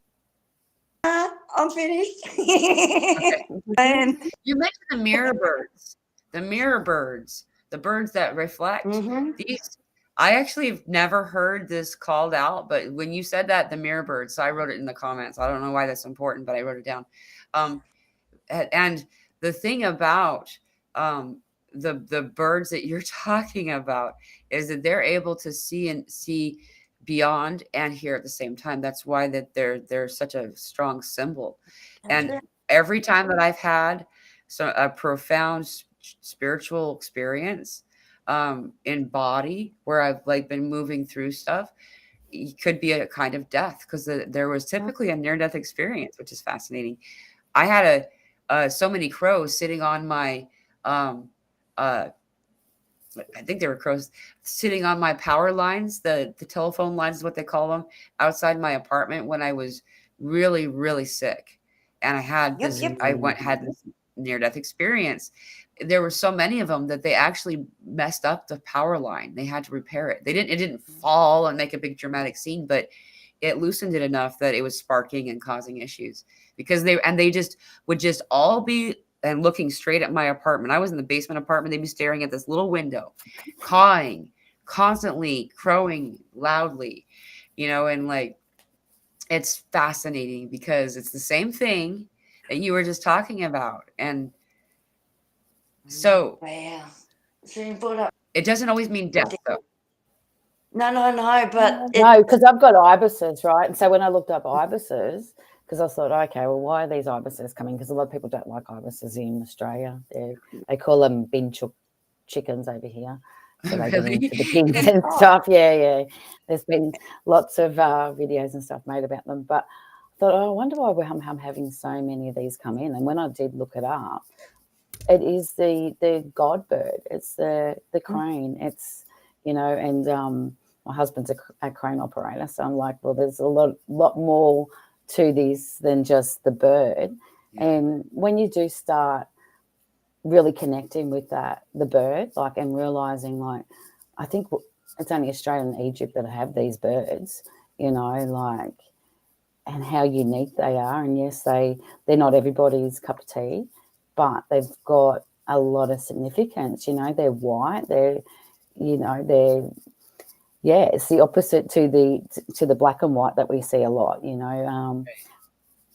I'm finished. Okay. And You mentioned the mirror birds, the birds that reflect. These, I actually have never heard this called out, but when you said that, the mirror birds, so I wrote it in the comments. I don't know why that's important, but I wrote it down. And the thing about the birds that you're talking about is that they're able to see beyond and hear at the same time. That's why that they're such a strong symbol. And every time that I've had a profound spiritual experience in body where I've like been moving through stuff, it could be a kind of death because there was typically a near-death experience, which is fascinating. I had so many crows sitting on my I think they were crows sitting on my power lines, the telephone lines is what they call them, outside my apartment when I was really, really sick. And I had this, had this near-death experience. There were so many of them that they actually messed up the power line. They had to repair it. It didn't fall and make a big dramatic scene, but it loosened it enough that it was sparking and causing issues because they just would just all be and looking straight at my apartment. I was in the basement apartment. They'd be staring at this little window, cawing, constantly crowing loudly, and like, it's fascinating because it's the same thing that you were just talking about. And so it doesn't always mean death though. No, but no, because I've got ibises, right? And so when I looked up ibises, because I thought, okay, well, why are these ibises coming? Because a lot of people don't like ibises in Australia. They call them bin chook chickens over here. So they Really? get into the bins and stuff. Yeah. There's been lots of videos and stuff made about them. But I thought, I wonder why I'm having so many of these come in. And when I did look it up, it is the god bird. It's the crane. It's, and my husband's a crane operator. So I'm like, well, there's a lot more to this than just the bird. Yeah. And when you do start really connecting with the bird, like, and realizing, like, I think it's only Australia and Egypt that have these birds, like, and how unique they are. And yes, they're not everybody's cup of tea, but they've got a lot of significance. They're white. It's the opposite to the black and white that we see a lot,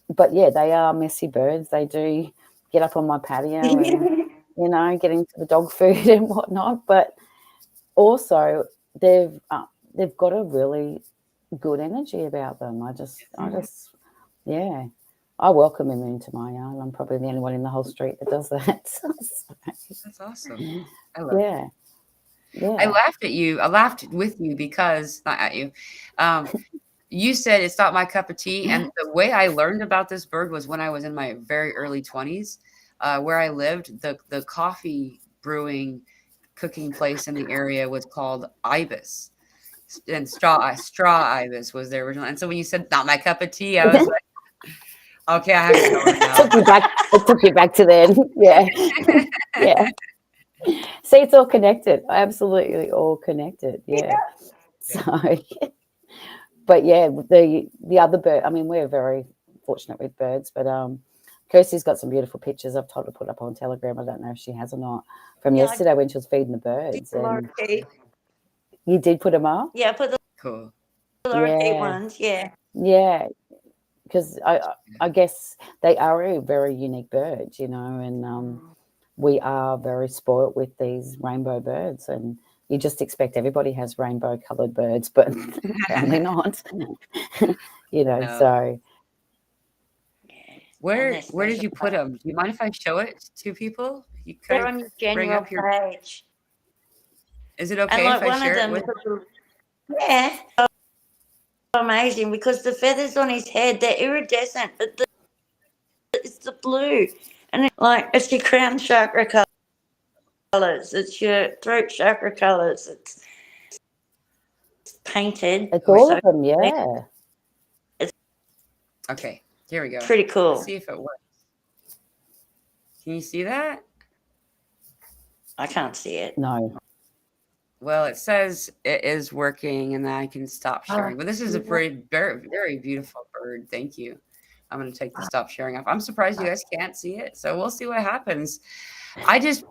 But yeah, they are messy birds. They do get up on my patio and, get into the dog food and whatnot. But also they've got a really good energy about them. I welcome them into my yard. I'm probably the only one in the whole street that does that. That's awesome. I love it. Yeah. I laughed at you. I laughed with you because, not at you. You said it's not my cup of tea. And the way I learned about this bird was when I was in my very early 20s, where I lived. The coffee brewing, cooking place in the area was called Ibis. And straw ibis was their original. And so when you said not my cup of tea, I was like, okay, I have to know now. It took you back to then. Yeah. Yeah. See, it's all connected. Absolutely all connected. Yeah. So, but yeah, the other bird, I mean, we're very fortunate with birds, but Kirsty's got some beautiful pictures I've told her to put up on Telegram. I don't know if she has or not, from yesterday when she was feeding the birds. And you did put them up? Yeah, I put the cool. lorikeet ones, yeah. Yeah, because I guess they are a very unique bird, and we are very spoilt with these rainbow birds, and you just expect everybody has rainbow coloured birds, but apparently not. No. So. Where did you put them? Do you mind if I show it to people? You They're on your general page. Is it okay if I share it with them? Yeah. Amazing, because the feathers on his head, they're iridescent, but it's the blue. And it's your crown chakra colours, it's your throat chakra colours, it's painted. It's all of them, yeah. Okay, here we go. Pretty cool. Let's see if it works. Can you see that? I can't see it. No. Well, it says it is working, and then I can stop sharing. But this is a very, very beautiful bird. Thank you. I'm going to take the stop sharing off. I'm surprised you guys can't see it. So we'll see what happens. I just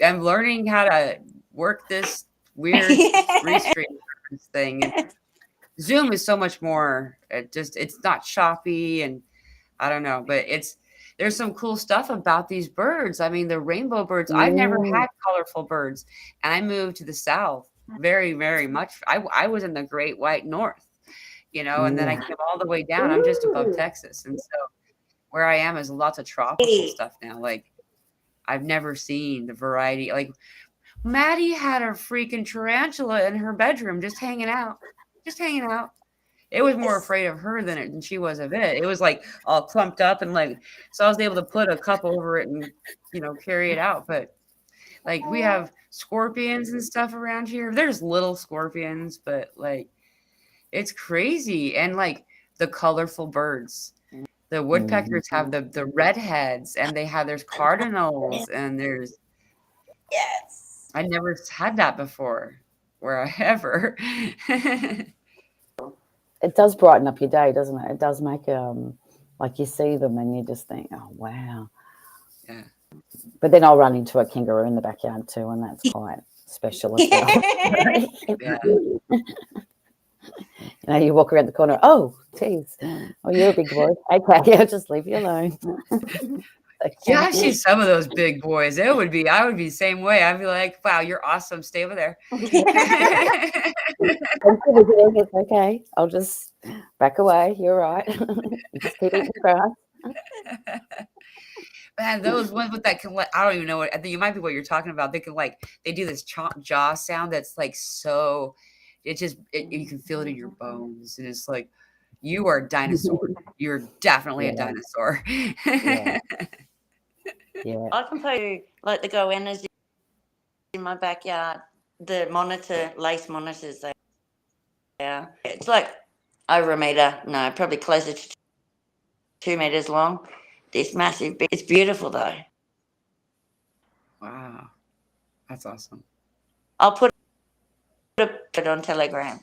am learning how to work this weird restream thing. And Zoom is so much more. It's not choppy, and I don't know, but there's some cool stuff about these birds. I mean, the rainbow birds. I've never had colorful birds, and I moved to the South very, very much. I was in the Great White North, and then I came all the way down. I'm just above Texas, and so where I am is lots of tropical stuff now. Like I've never seen the variety. Like Maddie had a freaking tarantula in her bedroom, just hanging out. It was more afraid of her than she was of it. It was like all clumped up and like, so I was able to put a cup over it and, carry it out. But like we have scorpions and stuff around here. There's little scorpions, but like it's crazy. And like the colorful birds, the woodpeckers have the redheads, and there's cardinals, and there's, Yes. I never had that before where I ever. It does brighten up your day, doesn't it? It does make like you see them and you just think, oh wow. Yeah. But then I'll run into a kangaroo in the backyard too, and that's quite special as well. Yeah. You walk around the corner, oh geez, oh you're a big boy. Okay, I'll just leave you alone. Yeah, I see some of those big boys. I would be the same way. I'd be like, wow, you're awesome. Stay over there. It's okay. I'll just back away. You're right. Just keep eating grass. Man, those ones with that I don't even know what, I think it might be what you're talking about. They do this jaw sound that's like so, you can feel it in your bones. And it's like, you are a dinosaur. You're definitely a dinosaur. Yeah. I can tell you, like the goannas in my backyard, the lace monitors, they are. It's like over a metre, no, probably closer to 2 metres long. This massive, it's beautiful though. Wow. That's awesome. I'll put it on Telegram.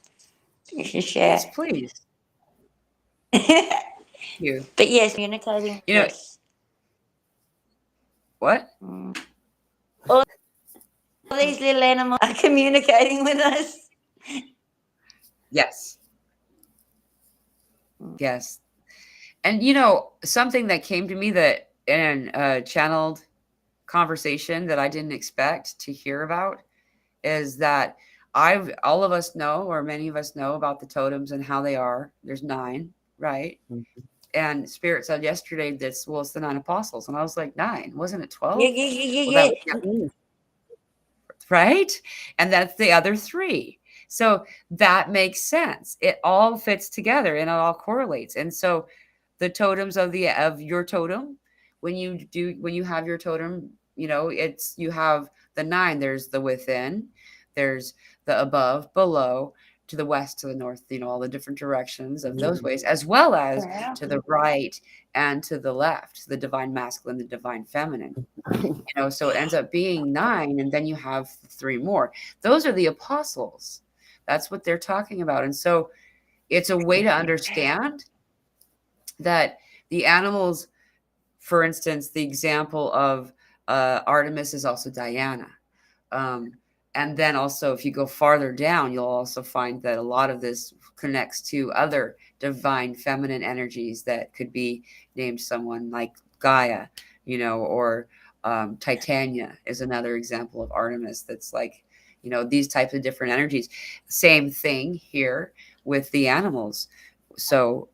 You should share. Yes, please. Thank you. But yes, communicating. Yes. What? All these little animals are communicating with us. Yes. Yes. And something that came to me that in a channeled conversation that I didn't expect to hear about is that all of us know, or many of us know, about the totems and how they are. There's 9, right? Mm-hmm. And Spirit said yesterday it's the 9 apostles. And I was like, 9, wasn't it 12? Yeah. Right? And that's the other 3. So that makes sense. It all fits together and it all correlates. And so the totems of your totem, when you have your totem, you have the 9. There's the within, there's the above, below, to the west, to the north, all the different directions of those ways, as well as to the right and to the left, the divine masculine, the divine feminine. So it ends up being 9, and then you have 3 more. Those are the apostles. That's what they're talking about. And so it's a way to understand that the animals, for instance, the example of Artemis is also Diana. And then also, if you go farther down, you'll also find that a lot of this connects to other divine feminine energies that could be named someone like Gaia, or Titania is another example of Artemis. That's like, these types of different energies. Same thing here with the animals. So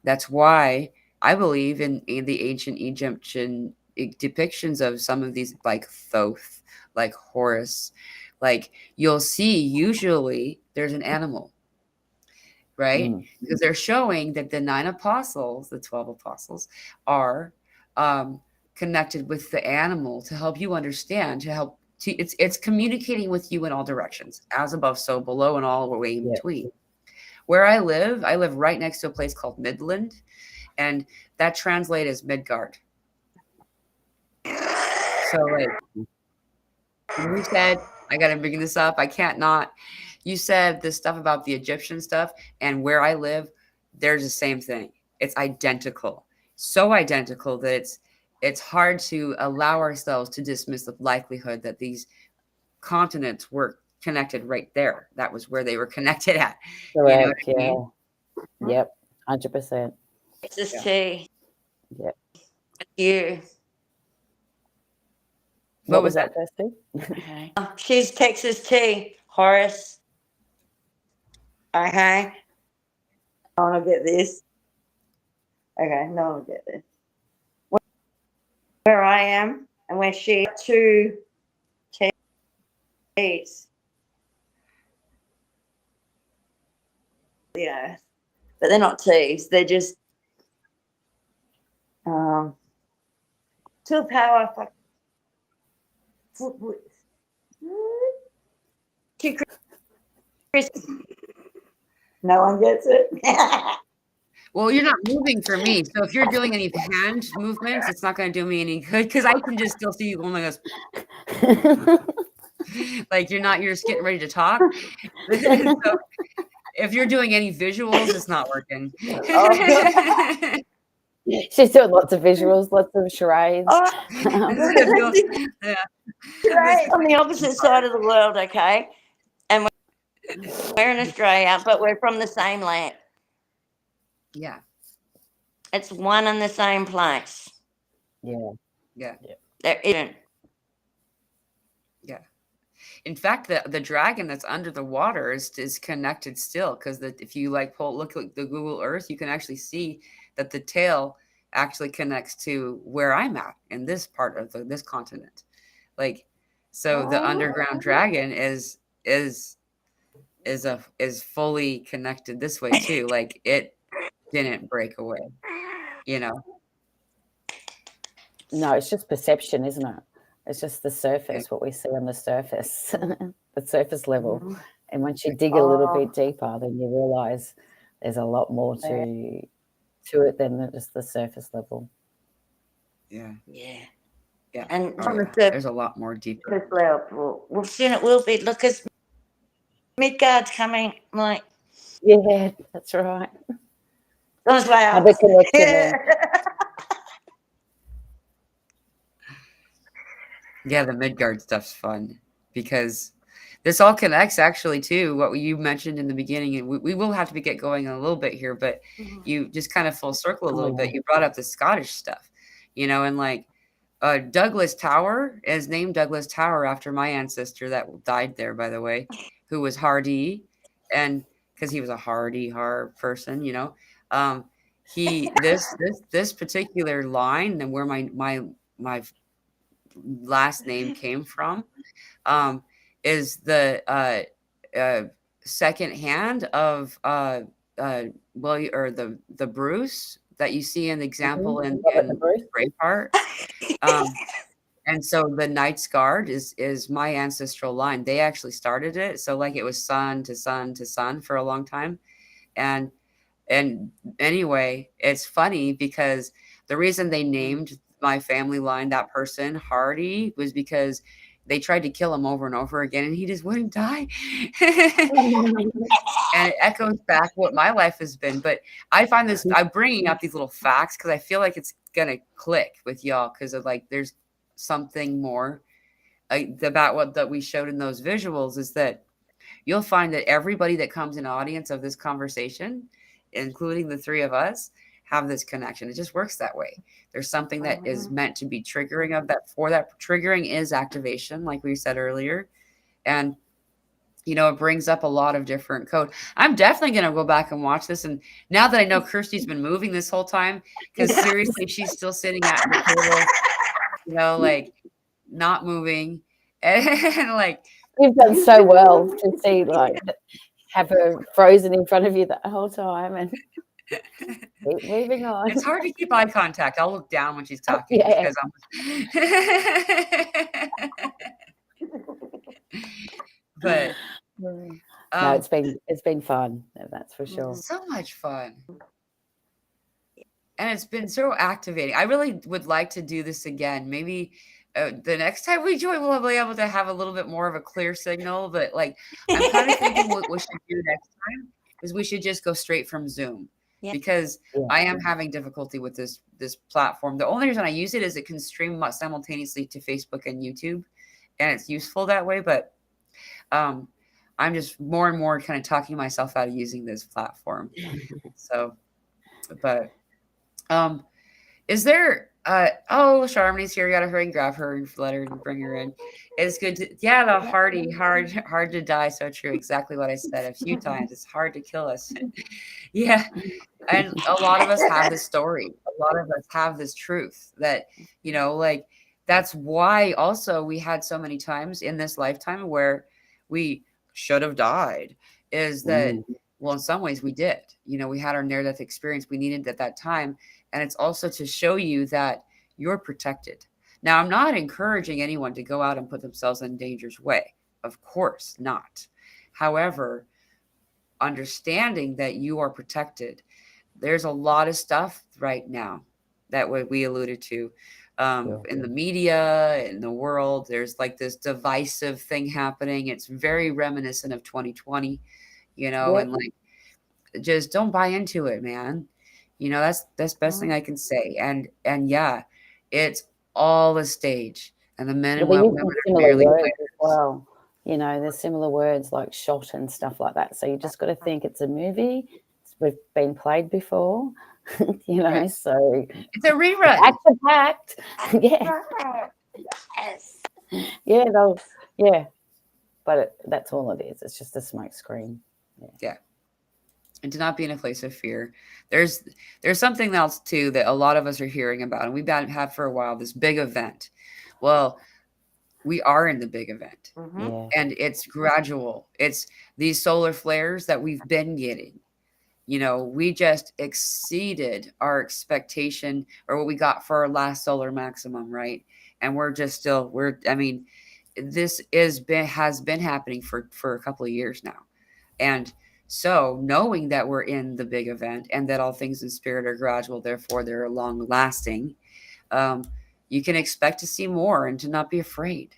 that's why I believe in the ancient Egyptian depictions of some of these, like Thoth, like Horus, like you'll see usually there's an animal, right? Because they're showing that the 9 apostles, the 12 apostles, are connected with the animal to help you understand, it's communicating with you in all directions, as above, so below, and all the way in between. Where I live right next to a place called Midland, and that translates as Midgard. So like, You said, I got to bring this up. I can't not. You said this stuff about the Egyptian stuff, and where I live, there's the same thing. It's identical. So identical that it's hard to allow ourselves to dismiss the likelihood that these continents were connected right there. That was where they were connected at. You know what Correct. I Yeah. mean? Yep. 100%. Texas Yeah. tea. Yep. You. What was that, Kirsty? Okay. She's Texas tea. Horace. Okay. I want to get this. Okay, no, I want to get this. Where I am and where she two teas. Yeah, but they're not teas. They're just two power. Two Chris. No one gets it. Well, you're not moving for me. So if you're doing any hand movements, it's not going to do me any good because I can just still see you going like this. Like you're just getting ready to talk. So if you're doing any visuals, it's not working. She's doing lots of visuals, lots of charades. Yeah. Right on the opposite side of the world, okay? And we're in Australia, but we're from the same land. Yeah. It's one and the same place. Yeah. Yeah. There isn't. Yeah. In fact, the dragon that's under the water is connected still because if you look at the Google Earth, you can actually see that the tail actually connects to where I'm at in this part of this continent. Like, so the underground dragon is fully connected this way too. Like it didn't break away, you know. No, it's just perception, isn't it? It's just the surface, what we see on the surface, the surface level. Mm-hmm. And once you dig a little bit deeper, then you realize there's a lot more to it than just the surface level. Yeah. Yeah. Yeah. And there's a lot more deeper. Well, soon it will be. Look, as Midgard's coming. Like, yeah, that's right. Those Have a connection. Yeah, the Midgard stuff's fun because this all connects actually to what you mentioned in the beginning, and we will have to get going in a little bit here, but you just kind of full circle a little bit. You brought up the Scottish stuff, and like Douglas Tower is named Douglas Tower after my ancestor that died there, by the way, who was hardy, and because he was a hard person, this particular line and where my last name came from is the second hand of William or the Bruce that you see in the example in Braveheart. And so the Knight's Guard is my ancestral line. They actually started it, so like it was son to son to son for a long time, and anyway, it's funny because the reason they named my family line that person Hardy was because they tried to kill him over and over again and he just wouldn't die. And it echoes back what my life has been. But I find I'm bringing up these little facts because I feel like it's gonna click with y'all because of like there's something more about what that we showed in those visuals is that you'll find that everybody that comes in audience of this conversation, including the three of us, have this connection. It just works that way. There's something that is meant to be triggering of that. For that triggering is activation, like we said earlier. And, it brings up a lot of different code. I'm definitely going to go back and watch this. And now that I know Kirsty's been moving this whole time, because seriously, she's still sitting at the table, like not moving. And like, you've done so well to see, like, have her frozen in front of you that whole time and keep moving on. It's hard to keep eye contact. I'll look down when she's talking because but no, it's been fun. That's for sure. So much fun. And it's been so activating. I really would like to do this again. Maybe The next time we join, we'll be able to have a little bit more of a clear signal. But like, I'm kind of thinking what we should do next time is we should just go straight from Zoom Yeah. because Yeah. I am having difficulty with this platform. The only reason I use it is it can stream simultaneously to Facebook and YouTube, and it's useful that way. But I'm just more and more kind of talking myself out of using this platform. So, but is there oh, Charmony's here. You gotta hurry and grab her and let her and bring her in. It's good to the hard to die. So true. Exactly what I said a few times. It's hard to kill us. Yeah. And a lot of us have this story. A lot of us have this truth that, like that's why also we had so many times in this lifetime where we should have died is that well, in some ways we did. We had our near-death experience we needed at that time. And it's also to show you that you're protected. Now, I'm not encouraging anyone to go out and put themselves in danger's way. Of course not. However, understanding that you are protected. There's a lot of stuff right now that we alluded to in the media, in the world. There's like this divisive thing happening. It's very reminiscent of 2020, and like, just don't buy into it, man. That's best thing I can say. And yeah, it's all a stage. And the men and women are merely players. Well, there's similar words like shot and stuff like that. So you just got to think it's a movie. We've been played before, Right. So It's a rerun. Action packed. Yeah. Yes. Yeah. But that's all it is. It's just a smoke screen. Yeah. And to not be in a place of fear. There's something else too that a lot of us are hearing about, and we've had for a while, this big event. Well, we are in the big event. And it's gradual. It's these solar flares that we've been getting. We just exceeded our expectation or what we got for our last solar maximum, right? And we're just still this has been happening for a couple of years now. And so knowing that we're in the big event and that all things in spirit are gradual, therefore they're long lasting, you can expect to see more and to not be afraid.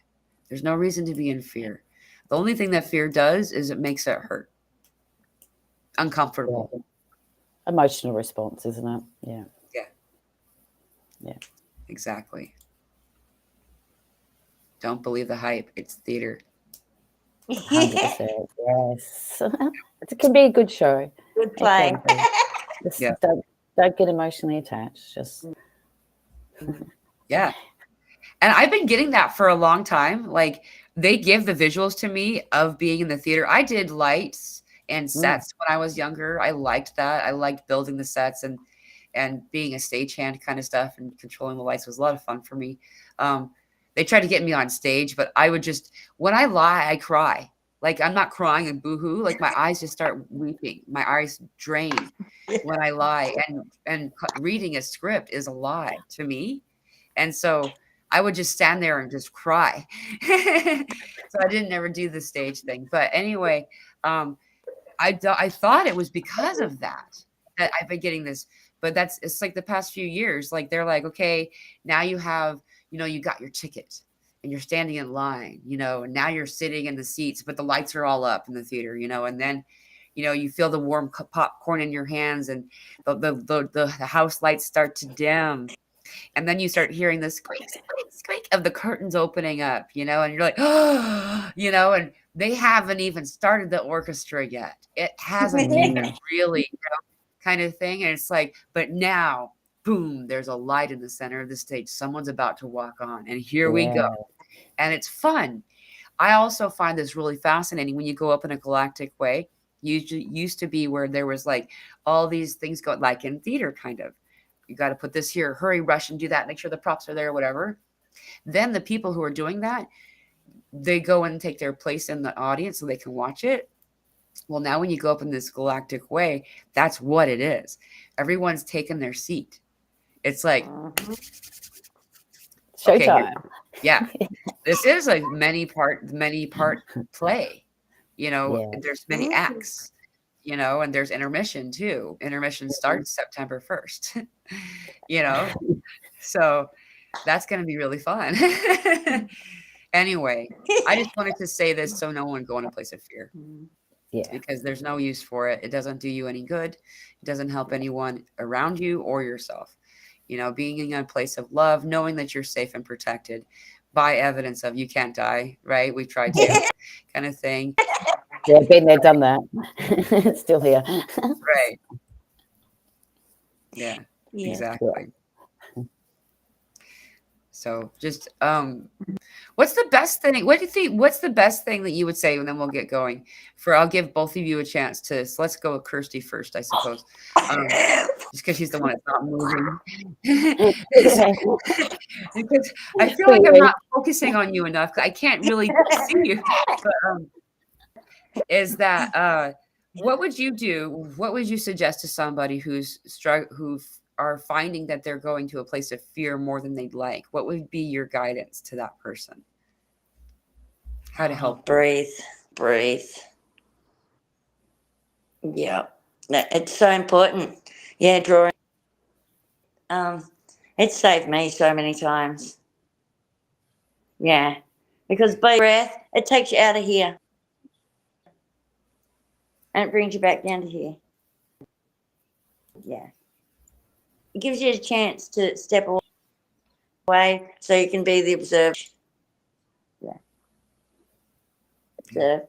There's no reason to be in fear. The only thing that fear does is it makes it hurt. Uncomfortable. Yeah. Emotional response, isn't it? Yeah. Yeah. Exactly. Don't believe the hype. It's theater. 100%. Yes. It can be a good show. Good play. Just don't get emotionally attached. Just yeah. And I've been getting that for a long time. Like they give the visuals to me of being in the theater. I did lights and sets when I was younger. I liked that. I liked building the sets and being a stagehand kind of stuff and controlling the lights was a lot of fun for me. They tried to get me on stage, but I would just, when I lie, I cry. Like I'm not crying and boohoo. Like my eyes just start weeping. My eyes drain when I lie. And reading a script is a lie to me. And so I would just stand there and just cry. So I didn't ever do the stage thing. But anyway, I thought it was because of that I've been getting this. But it's like the past few years, like they're like, okay, now you have, you got your ticket and you're standing in line, and now you're sitting in the seats, but the lights are all up in the theater, and then, you feel the warm popcorn in your hands and the house lights start to dim. And then you start hearing the squeak, squeak, squeak of the curtains opening up, and you're like, oh, and they haven't even started the orchestra yet. It hasn't even really, kind of thing. And it's like, but now, boom, there's a light in the center of the stage. Someone's about to walk on. And here we go. And it's fun. I also find this really fascinating when you go up in a galactic way. Used to be where there was like all these things going, like in theater, kind of. You got to put this here, hurry, rush and do that. Make sure the props are there, whatever. Then the people who are doing that, they go and take their place in the audience so they can watch it. Well, now when you go up in this galactic way, that's what it is. Everyone's taken their seat. It's like showtime. Yeah. This is a many part play. There's many acts, and there's intermission too. Intermission starts September 1st. So That's going to be really fun. Anyway, I just wanted to say this so no one go in a place of fear. Yeah. Because there's no use for it. It doesn't do you any good. It doesn't help anyone around you or yourself. You know, being in a place of love, knowing that you're safe and protected by evidence of you can't die, right? We've tried to, kind of thing. Yeah, been there, done that. It's still here. Right. Yeah, Yeah. exactly. So just what's the best thing? What do you think? What's the best thing that you would say? And then we'll get going. I'll give both of you a chance to. So let's go with Kirsty first, I suppose. Just because she's the one that's not moving. Because I feel like I'm not focusing on you enough. I can't really see you. But is that what would you do? What would you suggest to somebody who are finding that they're going to a place of fear more than they'd like? What would be your guidance to that person? How to help them? Breathe. Yeah, it's so important. Yeah, drawing. It saved me so many times. Yeah, because by breath, it takes you out of here, and it brings you back down to here. Yeah, it gives you a chance to step away, so you can be the observer. Yeah, observe.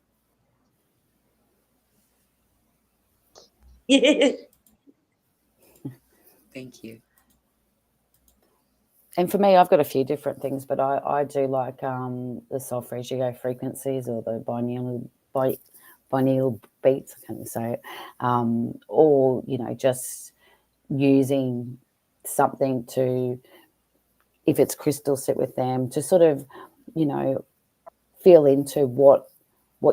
Thank you. And for me, I've got a few different things, but I do like the solfeggio frequencies or the binaural beats. I can't say it. Or just using something to, if it's crystal, sit with them to sort of, feel into what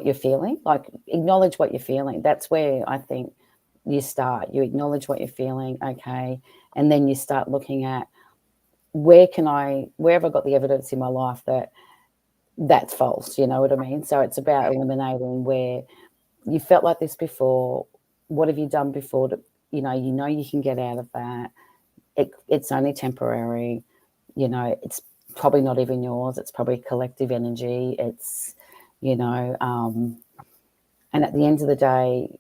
you're feeling. Like acknowledge what you're feeling. That's where I think you start. You acknowledge what you're feeling, okay, and then you start looking at where have I got the evidence in my life that that's false, you know what I mean? So it's about eliminating where you felt like this before. What have you done before to, you can get out of that. It's only temporary, it's probably not even yours. It's probably collective energy. It's, and at the end of the day,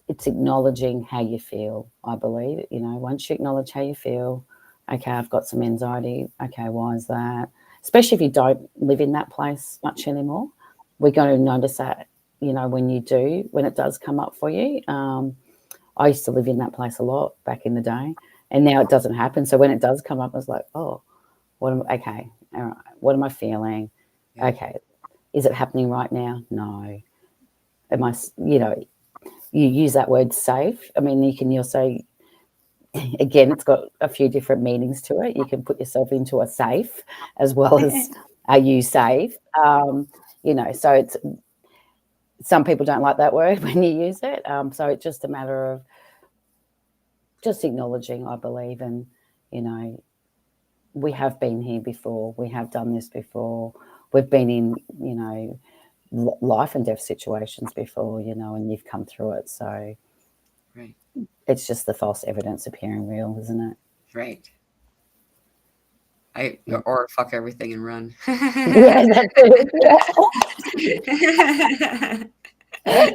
it's acknowledging how you feel, I believe. Once you acknowledge how you feel, okay, I've got some anxiety. Okay, why is that? Especially if you don't live in that place much anymore. We're going to notice that, when it does come up for you. I used to live in that place a lot back in the day, and now it doesn't happen. So when it does come up, I was like, oh, all right, what am I feeling? Yeah. Okay, is it happening right now? No. Am I, you use that word safe. I mean, you can also, again, it's got a few different meanings to it. You can put yourself into a safe as well as are you safe? So it's, some people don't like that word when you use it. So it's just a matter of just acknowledging, I believe, and, we have been here before. We have done this before. We've been in, life and death situations before, and you've come through it. So right. It's just the false evidence appearing real, isn't it? Right. Or fuck everything and run. Yeah, that's it. Yeah.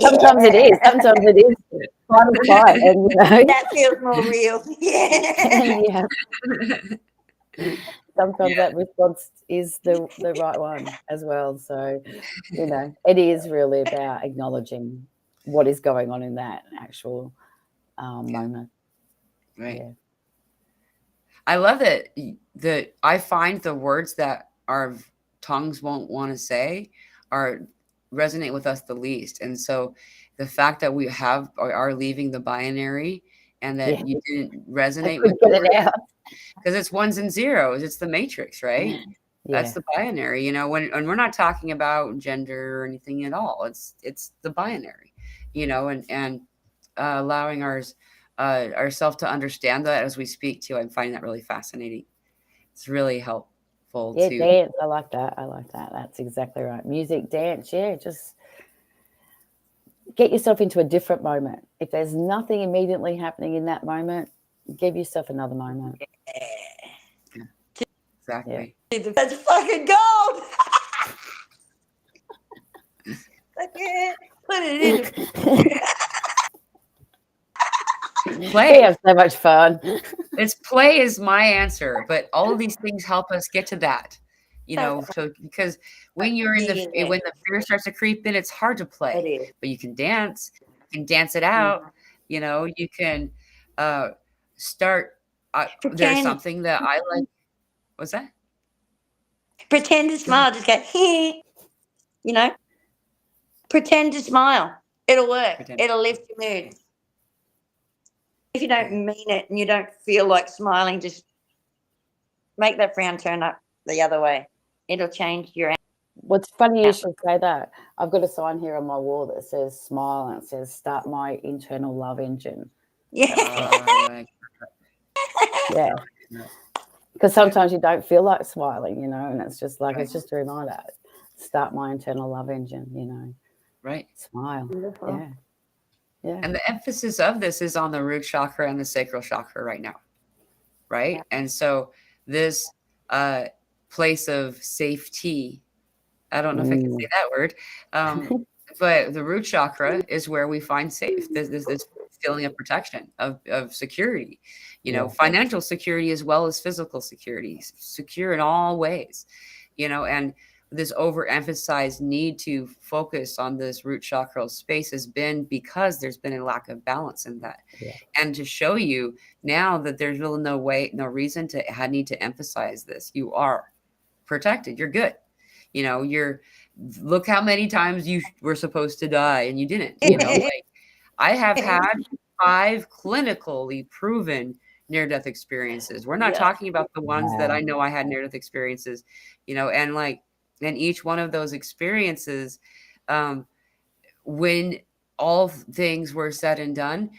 Sometimes it is. Sometimes it is fight, and that feels more real. Yeah. Sometimes that response is the right one as well. So, it is really about acknowledging what is going on in that actual moment. Right. Yeah. I love that I find the words that our tongues won't want to say resonate with us the least. And so the fact that we are leaving the binary and that you didn't resonate with it because it's ones and zeros. It's the matrix, right? Yeah. That's the binary, and we're not talking about gender or anything at all. It's the binary, and allowing ourselves to understand that as we speak too. I'm finding that really fascinating. It's really helpful. Yeah, dance. I like that. That's exactly right. Music, dance. Yeah, just get yourself into a different moment. If there's nothing immediately happening in that moment, give yourself another moment. Exactly. That's fucking gold. I can't put it in. Play. We have so much fun. It's play is my answer, but all of these things help us get to that. So because when you're when the fear starts to creep in, it's hard to play. But you can dance. You can dance it out. You can start. There's something that I like. What's that? Pretend to smile. Just go, pretend to smile. It'll work. Pretend. It'll lift your mood. If you don't mean it and you don't feel like smiling, just make that frown turn up the other way. It'll change your. What's funny you should say that. I've got a sign here on my wall that says smile, and it says start my internal love engine. Yeah. Yeah. Because sometimes you don't feel like smiling, and it's just like, it's just a reminder. Start my internal love engine, Right. Smile. Beautiful. Yeah. And the emphasis of this is on the root chakra and the sacral chakra right now. Right. Yeah. And so this place of safety, I don't know if I can say that word, but the root chakra is where we find safe. This feeling of protection, of security, financial security as well as physical security, secure in all ways, and this overemphasized need to focus on this root chakra space has been because there's been a lack of balance in that. Yeah. And to show you now that there's really no reason to need to emphasize this. You are protected. You're good. Look how many times you were supposed to die and you didn't. I have had 5 clinically proven near-death experiences. We're not talking about the ones that I know I had near-death experiences, and each one of those experiences, when all things were said and done,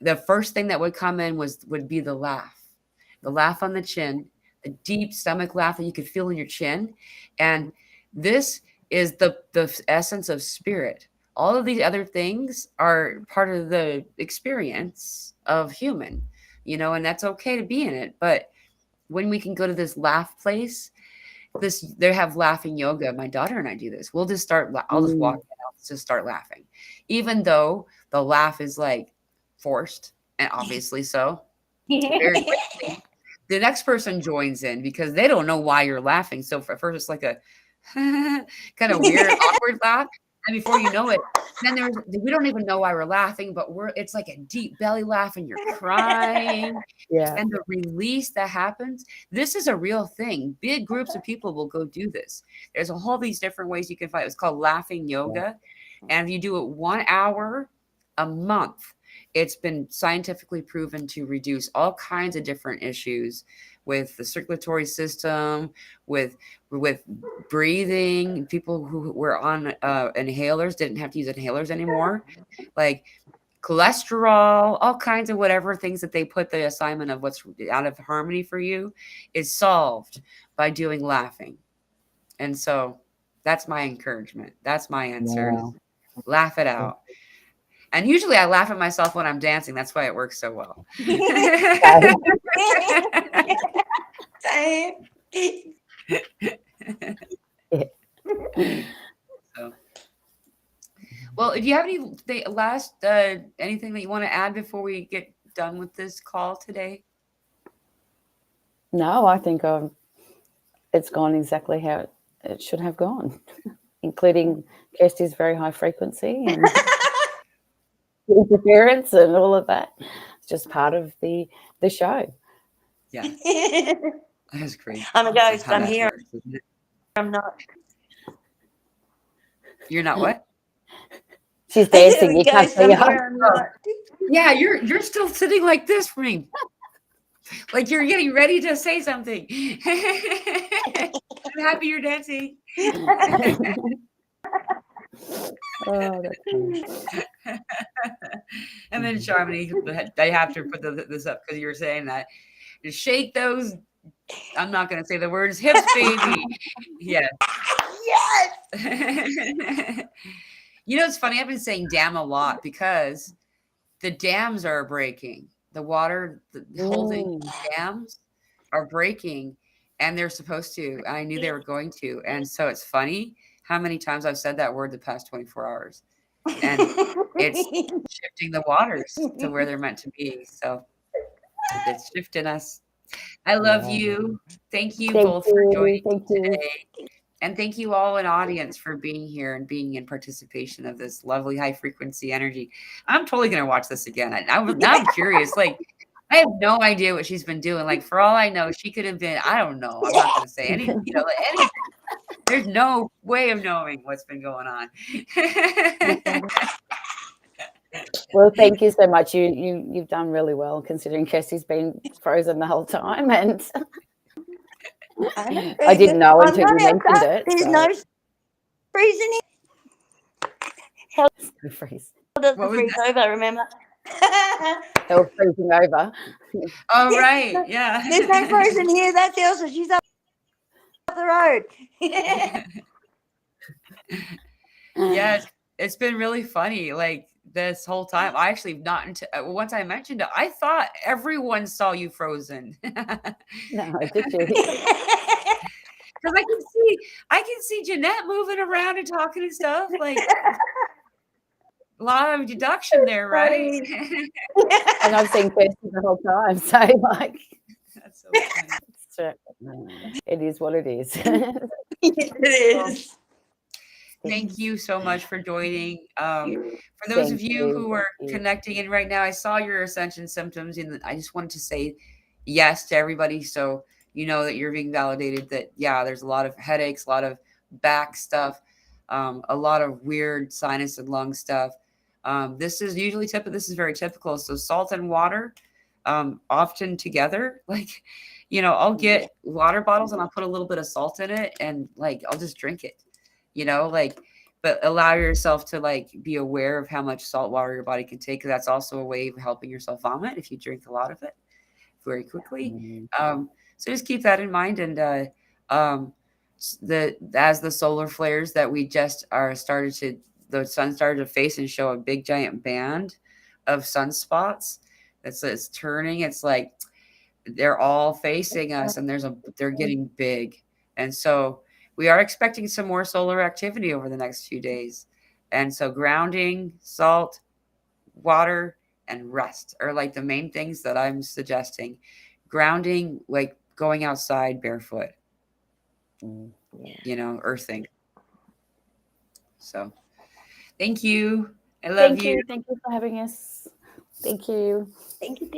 the first thing that would come in would be the laugh on the chin, the deep stomach laugh that you could feel in your chin. And this is the essence of spirit. All of these other things are part of the experience of human, and that's okay to be in it. But when we can go to this laugh place, they have laughing yoga. My daughter and I do this. I'll just walk out, just start laughing, even though the laugh is like forced, and obviously so. Very quickly, the next person joins in because they don't know why you're laughing. So at first it's like a kind of weird, awkward laugh. And before you know it, then we don't even know why we're laughing, but it's like a deep belly laugh and you're crying. Yeah. And the release that happens, this is a real thing. Big groups of people will go do this. There's a whole these different ways you can find it. It's called laughing yoga. And if you do it 1 hour a month, it's been scientifically proven to reduce all kinds of different issues with the circulatory system, with breathing. People who were on inhalers didn't have to use inhalers anymore, like cholesterol, all kinds of whatever things that they put the assignment of what's out of harmony for you is solved by doing laughing. And so that's my encouragement. That's my answer. Wow. Laugh it out. And usually I laugh at myself when I'm dancing. That's why it works so well. So, well, if you have any last anything that you want to add before we get done with this call today? No, I think it's gone exactly how it should have gone, including Kirsty's very high frequency and interference and all of that. It's just part of the show. Yeah, that's great. I'm a ghost. I'm here. I'm not. You're not what? She's dancing. You can't see her. Yeah, you're still sitting like this for me. Like you're getting ready to say something. I'm happy you're dancing. Oh, that's funny. And then Charmony, they have to put this up because you were saying that. Just shake those. I'm not going to say the words hips, baby. Yes. Yes. It's funny. I've been saying dam a lot because the dams are breaking. The water holding dams are breaking. and they're supposed to. And I knew they were going to. And so it's funny how many times I've said that word the past 24 hours. And it's shifting the waters to where they're meant to be. So it's shifting us. I love Yeah. you. Thank you Thank both for joining you. me today. And thank you all in audience for being here and being in participation of this lovely high frequency energy. I'm totally going to watch this again. Now I'm curious. Like, I have no idea what she's been doing. Like, for all I know, she could have been, I don't know. I'm not going to say anything, like anything. There's no way of knowing what's been going on. Well, thank you so much. You've done really well considering Kirsty's been frozen the whole time, and I didn't know until you mentioned it. There's no freezing here. Hell freeze. doesn't freeze over, remember? They were freezing over. Oh, right. Yeah. There's no frozen here. That's Elsa. She's up the road. Yes, it's been really funny. Like this whole time, I actually not until once I mentioned it, I thought everyone saw you frozen. No, did you? Because I can see Janette moving around and talking and stuff. Like a lot of deduction there, right? And I've seen Kirsty the whole time, so like that's so funny. It is what it is. It is. Thank you so much for joining. For those of you who are connecting in right now, I saw your ascension symptoms, and I just wanted to say yes to everybody, so you know that you're being validated. That there's a lot of headaches, a lot of back stuff, a lot of weird sinus and lung stuff. This is usually typical. This is very typical. So salt and water, often together. Like, I'll get water bottles and I'll put a little bit of salt in it, and like I'll just drink it. But allow yourself to like be aware of how much salt water your body can take, because that's also a way of helping yourself vomit if you drink a lot of it very quickly. So just keep that in mind. And as the solar flares that we just the sun started to face and show a big giant band of sunspots it's turning. It's like they're all facing us, and they're getting big. And so we are expecting some more solar activity over the next few days. And so grounding, salt, water, and rest are like the main things that I'm suggesting. Grounding, like going outside barefoot, earthing. So thank you. I love you. Thank you for having us. Thank you. Thank you.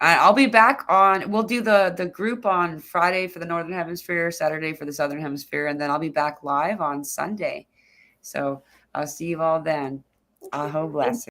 I'll be back we'll do the group on Friday for the Northern Hemisphere, Saturday for the Southern Hemisphere, and then I'll be back live on Sunday. So I'll see you all then. Aho blessing.